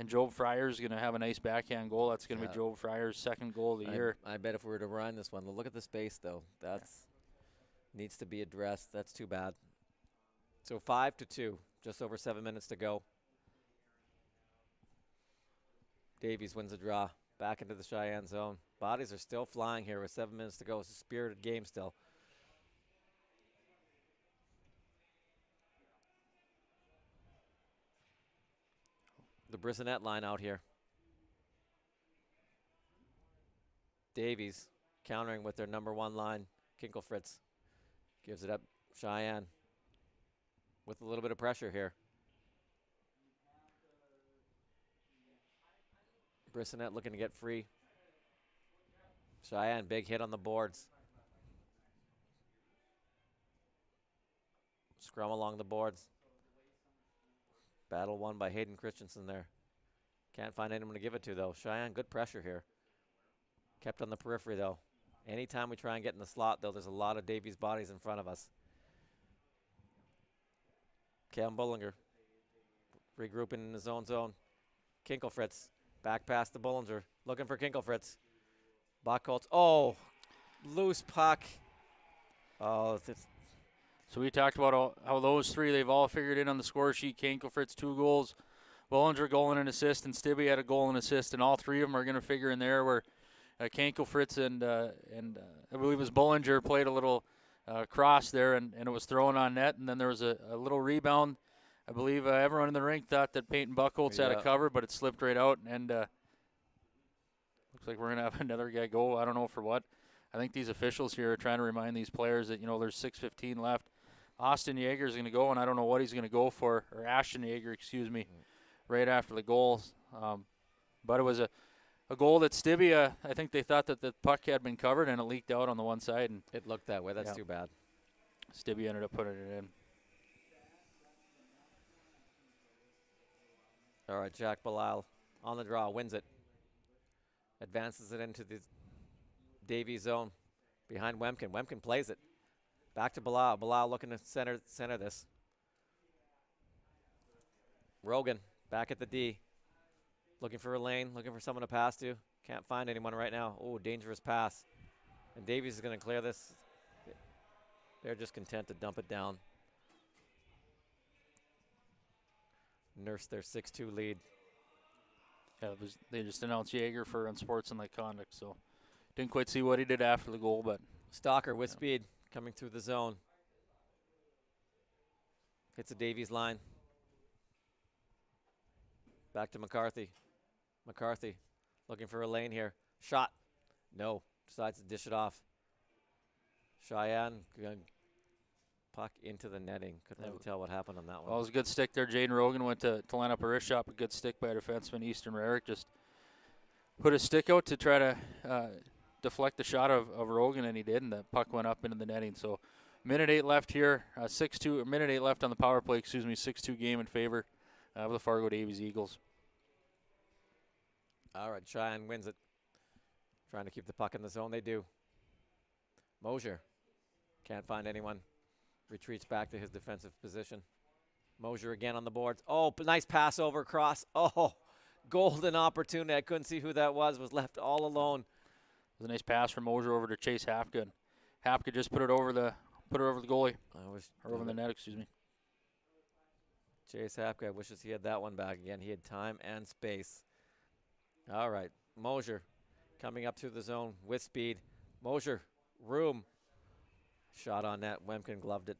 Job Fryer's going to have a nice backhand goal. That's going to be Job Fryer's second goal of the year. I bet if we were to run this one, look at the space, though. That's needs to be addressed. That's too bad. So 5-2, just over 7 minutes to go. Davies wins the draw. Back into the Sheyenne zone. Bodies are still flying here with 7 minutes to go. It's a spirited game still. The Brissonette line out here. Davies countering with their number 1 line. Kinkelfritz gives it up. Sheyenne with a little bit of pressure here. Brissonette looking to get free. Sheyenne, big hit on the boards. Scrum along the boards. Battle won by Hayden Christensen there. Can't find anyone to give it to, though. Sheyenne, good pressure here. Kept on the periphery, though. Anytime we try and get in the slot, though, there's a lot of Davies bodies in front of us. Cam Bullinger regrouping in his own zone. Kinkelfritz back past the Bullinger. Looking for Kinkelfritz. Buckholz. Oh, loose puck. Oh, it's So we talked about how those three, they've all figured in on the score sheet. Kinkelfritz, 2 goals. Bullinger, goal and an assist, and Stibbe had a goal and assist, and all 3 of them are going to figure in there where Kinkelfritz and I believe it was Bullinger played a little cross there, and it was thrown on net, and then there was a little rebound. I believe everyone in the rink thought that Peyton Buckholz had a cover, but it slipped right out, and looks like we're going to have another guy go. I don't know for what. I think these officials here are trying to remind these players that, there's 6:15 left. Austin Yeager is going to go, and I don't know what he's going to go for, or Ashton Yeager, excuse me, right after the goal. But it was a goal that Stibbe, I think they thought that the puck had been covered, and it leaked out on the one side. And it looked that way. That's too bad. Stibbe ended up putting it in. All right, Jack Bilal on the draw, wins it. Advances it into the Davies zone behind Wemkin. Wemkin plays it. Back to Bilal. Bilal looking to center this. Rogan back at the D. Looking for a lane, looking for someone to pass to. Can't find anyone right now. Oh, dangerous pass. And Davies is going to clear this. They're just content to dump it down. Nurse their 6-2 lead. Yeah, they just announced Yeager for unsportsmanlike conduct, so didn't quite see what he did after the goal, but Stalker with speed coming through the zone. Hits the Davies line. Back to McCarthy. McCarthy looking for a lane here. Shot. No. Decides to dish it off. Sheyenne puck into the netting. Couldn't really tell what happened on that one. Well, it was a good stick there. Jaden Rogan went to line up a wrist shot, a good stick by defenseman Easton Rarick. Just put his stick out to try to deflect the shot of Rogan, and he did, and the puck went up into the netting. So minute 8 left here, 6-2, minute 8 left on the power play, 6-2 game in favor of the Fargo Davies Eagles. All right, Cheyenne wins it. Trying to keep the puck in the zone. They do. Mosier can't find anyone. Retreats back to his defensive position. Mosier again on the boards. Oh, nice pass over across. Oh, golden opportunity. I couldn't see who that was left all alone. It was a nice pass from Mosier over to Chase Hapka. Hapka just put it over the goalie. Or over the net, excuse me. Chase Hapka wishes he had that one back again. He had time and space. All right, Mosier coming up through the zone with speed. Mosier, room. Shot on net. Wemken gloved it.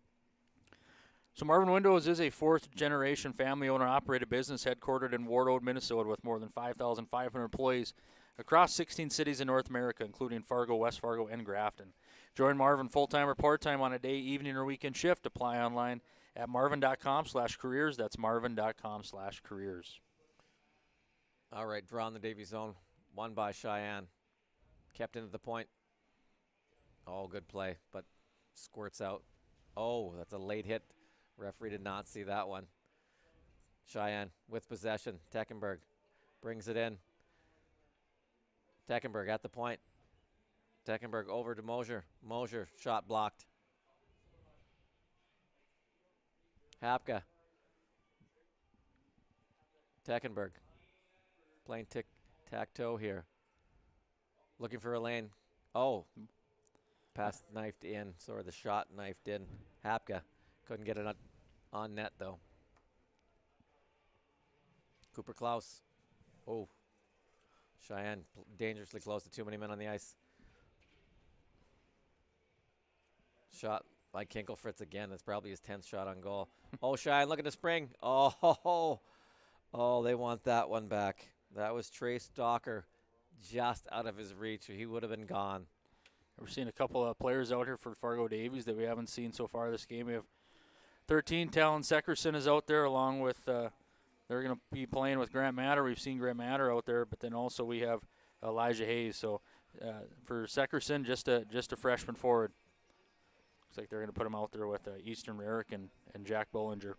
So Marvin Windows is a fourth-generation family-owner operated business headquartered in Warroad, Minnesota, with more than 5,500 employees across 16 cities in North America, including Fargo, West Fargo, and Grafton. Join Marvin full-time or part-time on a day, evening, or weekend shift. Apply online at marvin.com/careers. That's marvin.com/careers. All right, draw in the Davies zone. Won by Sheyenne. Kept into the point. Oh, good play, but squirts out. Oh, that's a late hit. Referee did not see that one. Sheyenne with possession. Teckenberg brings it in. Teckenberg at the point. Teckenberg over to Mosier. Mosier, shot blocked. Hapka. Teckenberg playing tic-tac-toe here. Looking for a lane. Oh, pass knifed in. Sorry, the shot knifed in. Hapka couldn't get it on net, though. Cooper Klaus. Oh, Sheyenne dangerously close to too many men on the ice. Shot by Kinkelfritz again. That's probably his 10th shot on goal. Oh, Sheyenne looking to spring. Oh, they want that one back. That was Trace Stalker just out of his reach. He would have been gone. We're seeing a couple of players out here for Fargo Davies that we haven't seen so far this game. We have 13. Talon Seckerson is out there along with, they're going to be playing with Grant Matter. We've seen Grant Matter out there, but then also we have Elijah Hayes. So for Seckerson, just a freshman forward. Looks like they're going to put him out there with Easton Rarick and Jack Bollinger.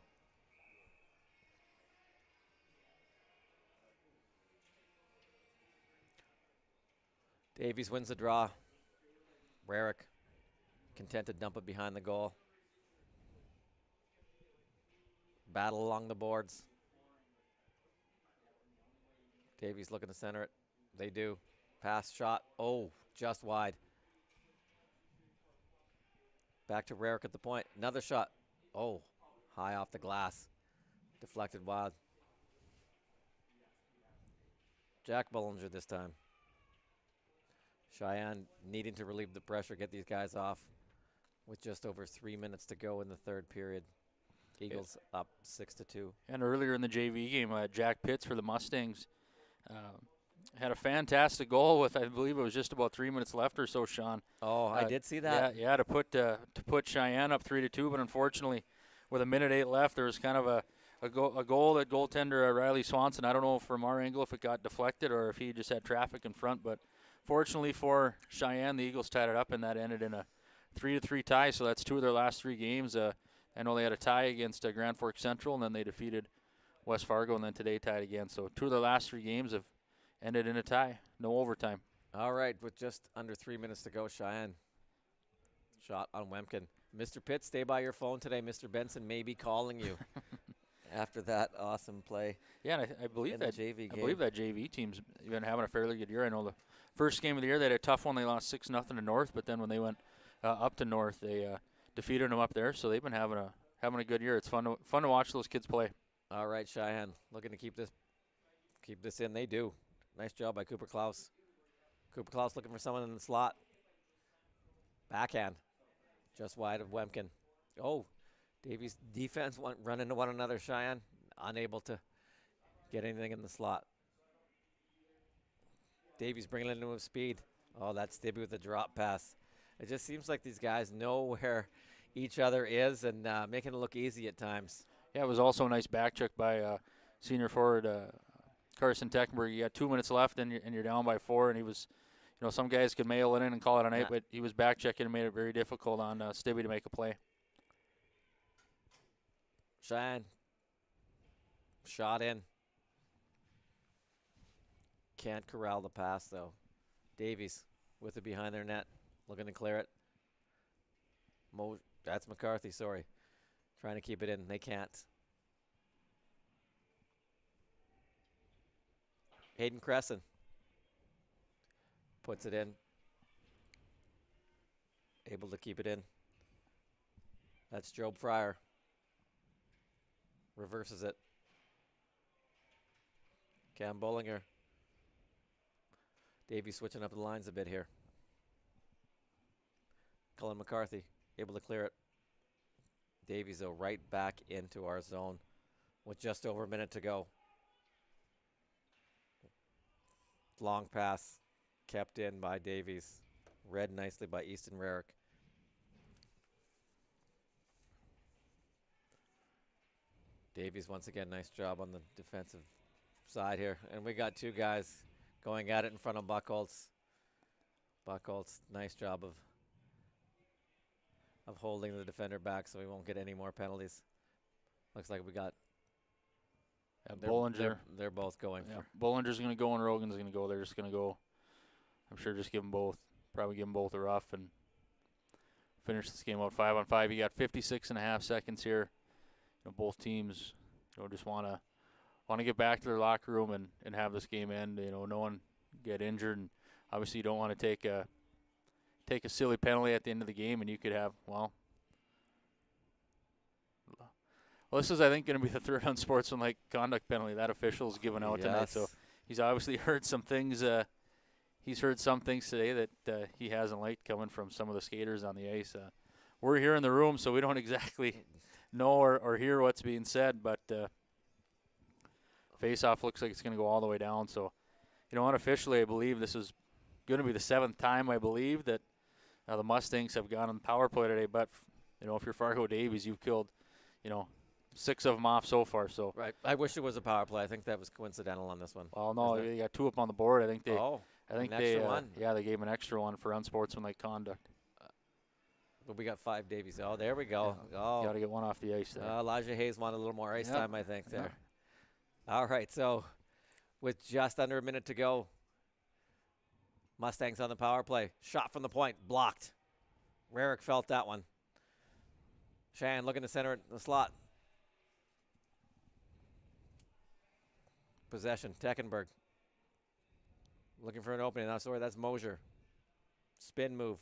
Davies wins the draw. Rarick content to dump it behind the goal. Battle along the boards. Davies looking to center it. They do. Pass, shot. Oh, just wide. Back to Rarick at the point. Another shot. Oh, high off the glass. Deflected wild. Jack Bollinger this time. Sheyenne needing to relieve the pressure, get these guys off with just over 3 minutes to go in the third period. Eagles up 6-2. And earlier in the JV game, Jack Pitts for the Mustangs had a fantastic goal with, I believe it was just about 3 minutes left or so, Sean. Oh, I did see that. Yeah, to put Sheyenne up 3-2, but unfortunately, with a minute 8 left, there was kind of a goal that goaltender Riley Swanson, I don't know from our angle if it got deflected or if he just had traffic in front, but fortunately for Sheyenne, the Eagles tied it up, and that ended in a 3-3 tie, so that's 2 of their last 3 games. I know they had a tie against Grand Forks Central, and then they defeated West Fargo, and then today tied again. So 2 of their last 3 games have ended in a tie, no overtime. All right, with just under 3 minutes to go, Sheyenne. Shot on Wemken. Mr. Pitt, stay by your phone today. Mr. Benson may be calling you after that awesome play. Yeah, and I believe that JV game. I believe that JV team's been having a fairly good year. I know the first game of the year they had a tough one. They lost 6-0 to North, but then when they went up to North, they defeated them up there. So they've been having a good year. It's fun to watch those kids play. All right, Sheyenne looking to keep this in. They do. Nice job by Cooper Klaus. Cooper Klaus looking for someone in the slot. Backhand. Just wide of Wemken. Oh, Davies' defense run into one another. Sheyenne unable to get anything in the slot. Davies bringing it into his speed. Oh, that's Stibby with a drop pass. It just seems like these guys know where each other is and making it look easy at times. Yeah, it was also a nice back check by senior forward Carson Teckenberg. You got 2 minutes left, and you're down by 4, and he was, some guys could mail it in and call it a night, but he was back checking and made it very difficult on Stibbe to make a play. Cheyenne. Shot in. Can't corral the pass, though. Davies with it behind their net, looking to clear it. That's McCarthy, sorry. Trying to keep it in. They can't. Hayden Crescent puts it in. Able to keep it in. That's Job Fryer. Reverses it. Cam Bollinger. Davies switching up the lines a bit here. Cullen McCarthy able to clear it. Davies, though, right back into our zone with just over a minute to go. Long pass kept in by Davies. Read nicely by Easton Rarick. Davies, once again, nice job on the defensive side here. And we got 2 guys going at it in front of Buchholz. Buchholz, nice job of holding the defender back so we won't get any more penalties. Looks like we got Bollinger. They're both going. Yeah, Bollinger's going to go and Rogan's going to go. They're just going to go. I'm sure just give them both. Probably give them both a rough and finish this game out 5-on-5. You got 56.5 seconds here. Both teams, just want to get back to their locker room and have this game end. No one get injured, and obviously you don't want to take a silly penalty at the end of the game, and you could have this is, I think, going to be the third unsportsmanlike conduct penalty that official's given out tonight. So he's obviously heard some things. He's heard some things today that he hasn't liked coming from some of the skaters on the ice. We're here in the room, so we don't exactly know or hear what's being said, but face-off looks like it's going to go all the way down. So, unofficially, I believe this is going to be the 7th time, I believe, that the Mustangs have gone on the power play today. But, if you're Fargo Davies, you've killed, 6 of them off so far. So right. I wish it was a power play. I think that was coincidental on this one. Well, no, they got 2 up on the board. I think they. One. Yeah, they gave an extra one for unsportsmanlike conduct. But we got 5 Davies. Oh, there we go. Yeah. Oh, got to get one off the ice there. Elijah Hayes wanted a little more ice time, I think, there. All right, so with just under a minute to go, Mustangs on the power play. Shot from the point, blocked. Rarick felt that one. Sheyenne looking to center the slot. Possession, Teckenberg. Looking for an opening. Now, sorry, that's Mosier. Spin move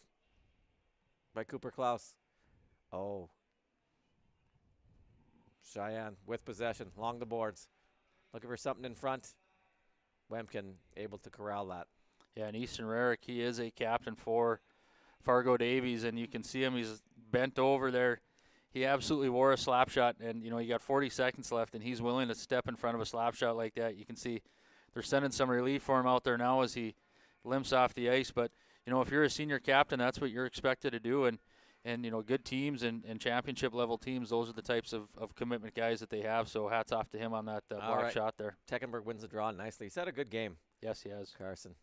by Cooper Klaus. Oh. Sheyenne with possession, along the boards. Looking for something in front. Wemkin able to corral that. Yeah, and Easton Rarick, he is a captain for Fargo Davies, and you can see him. He's bent over there. He absolutely wore a slap shot, and, you got 40 seconds left, and he's willing to step in front of a slap shot like that. You can see they're sending some relief for him out there now as he limps off the ice. But, if you're a senior captain, that's what you're expected to do. And good teams and championship level teams, those are the types of commitment guys that they have. So hats off to him on that block shot there. Teckenberg wins the draw nicely. He's had a good game. Yes, he has. Carson.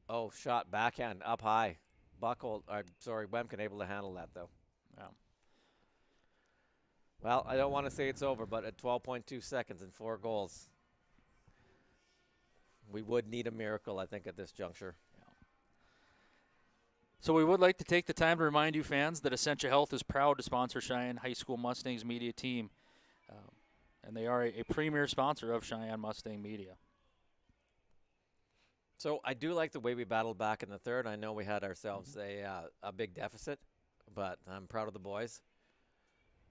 Oh, shot backhand up high. Wemkin able to handle that, though. Yeah. Well, I don't want to say it's over, but at 12.2 seconds and 4 goals, we would need a miracle, I think, at this juncture. So we would like to take the time to remind you fans that Essentia Health is proud to sponsor Sheyenne High School Mustangs media team. And they are a premier sponsor of Sheyenne Mustang Media. So I do like the way we battled back in the third. I know we had ourselves a big deficit, but I'm proud of the boys.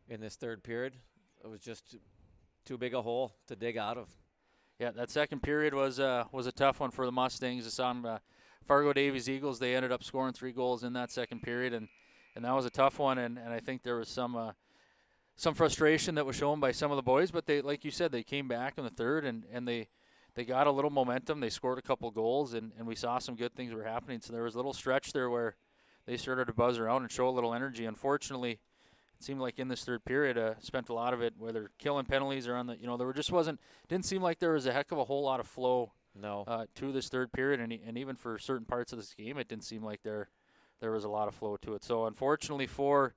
In this third period, it was just too big a hole to dig out of. Yeah, that second period was a tough one for the Mustangs. It's on Fargo Davies Eagles. They ended up scoring 3 goals in that second period, and that was a tough one. And I think there was some frustration that was shown by some of the boys. But they, like you said, they came back in the third and they got a little momentum. They scored a couple goals, and we saw some good things were happening. So there was a little stretch there where they started to buzz around and show a little energy. Unfortunately, it seemed like in this third period, spent a lot of it, whether killing penalties or on the, there just didn't seem like there was a heck of a whole lot of flow to this third period. And even for certain parts of this game, it didn't seem like there was a lot of flow to it. So unfortunately for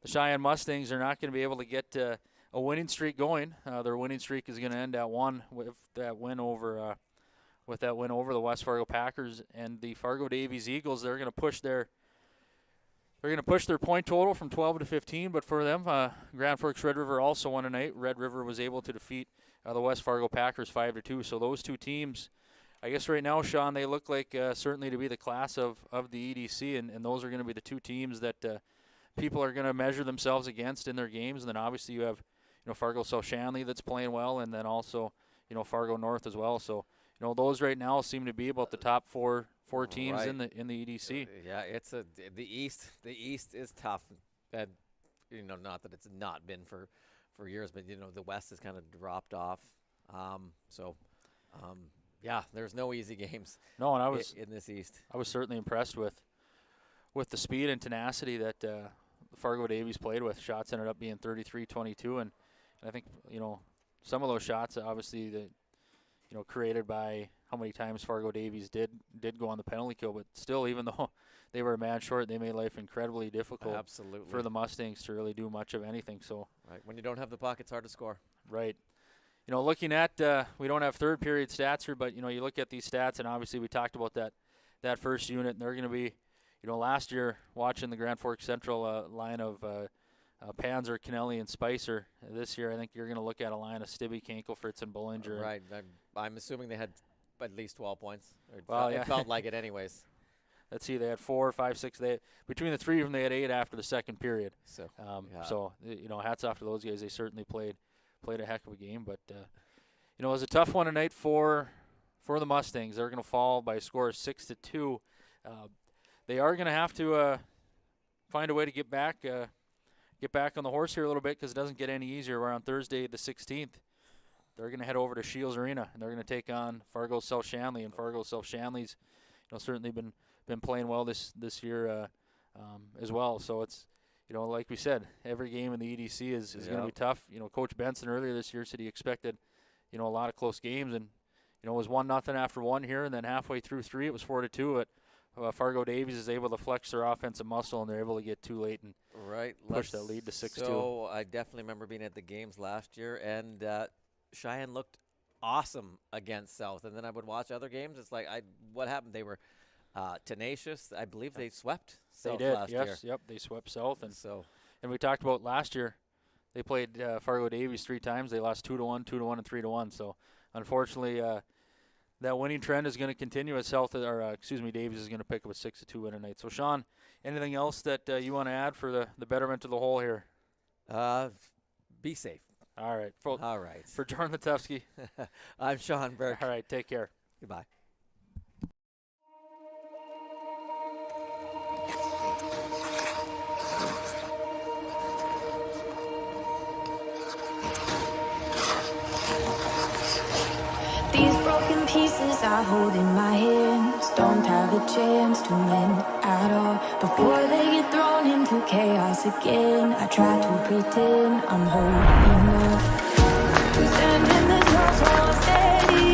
the Sheyenne Mustangs, they're not going to be able to get a winning streak going. Their winning streak is going to end at 1 with that win over the West Fargo Packers. And the Fargo Davies Eagles, they're going to push their point total from 12 to 15. But for them, Grand Forks Red River also won tonight. Red River was able to defeat the West Fargo Packers 5-2. So those two teams, I guess right now, Sean, they look like certainly to be the class of the EDC, and those are going to be the two teams that people are going to measure themselves against in their games. And then obviously you have Fargo South Shanley that's playing well, and then also Fargo North as well. So those right now seem to be about the top four teams in the EDC. Yeah, it's the East. The East is tough, and not that it's not been for years, but the West has kind of dropped off. Yeah, there's no easy games. No, and I was in this East. I was certainly impressed with the speed and tenacity that the Fargo Davies played with. Shots ended up being 33-22, and I think some of those shots obviously that created by how many times Fargo Davies did go on the penalty kill, but still, even though they were a man short, they made life incredibly difficult. Absolutely. For the Mustangs to really do much of anything. So right, when you don't have the puck, it's hard to score. Right. Looking at we don't have third period stats here, but you look at these stats, and obviously we talked about that first unit, and they're going to be, last year watching the Grand Forks Central line of Panzer, Kennelly, and Spicer. This year, I think you're going to look at a line of Stibbe, Kankelfritz, and Bollinger. Right. I'm assuming they had at least 12 points. It felt like it anyways. Let's see, they had 4, 5, 6. Between the three of them, they had 8 after the second period. So, hats off to those guys. They certainly played a heck of a game. But, it was a tough one tonight for the Mustangs. They're going to fall by a score of 6-2. They are going to have to find a way to get back on the horse here a little bit, because it doesn't get any easier. We're on Thursday the 16th. They're going to head over to Shields Arena, and they're going to take on Fargo South Shanley. And Fargo South Shanley's certainly been playing well this year as well. So it's like we said, every game in the EDC is going to be tough. Coach Benson earlier this year said he expected a lot of close games, and it was 1-0 after 1 here, and then halfway through 3 it was 4-2. Fargo Davies is able to flex their offensive muscle, and they're able to get too late and push that lead to 6-2. So I definitely remember being at the games last year, and Sheyenne looked awesome against South. And then I would watch other games. It's like, what happened? They were tenacious. I believe they swept South last year. Yep, they swept South. And we talked about last year, they played Fargo Davies 3 times. They lost 2-1, 2-1, and 3-1. So unfortunately, that winning trend is going to continue as Davies is going to pick up a 6-2 win tonight. So Sean, anything else that you want to add for the betterment of the whole here? Be safe. All right. All right. For Jordan Letevsky. I'm Sean Burke. All right. Take care. Goodbye. These broken pieces I hold in my hands don't have a chance to mend at all. Before they get thrown into chaos again, I try to pretend I'm holding up. I'm standing this house all steady.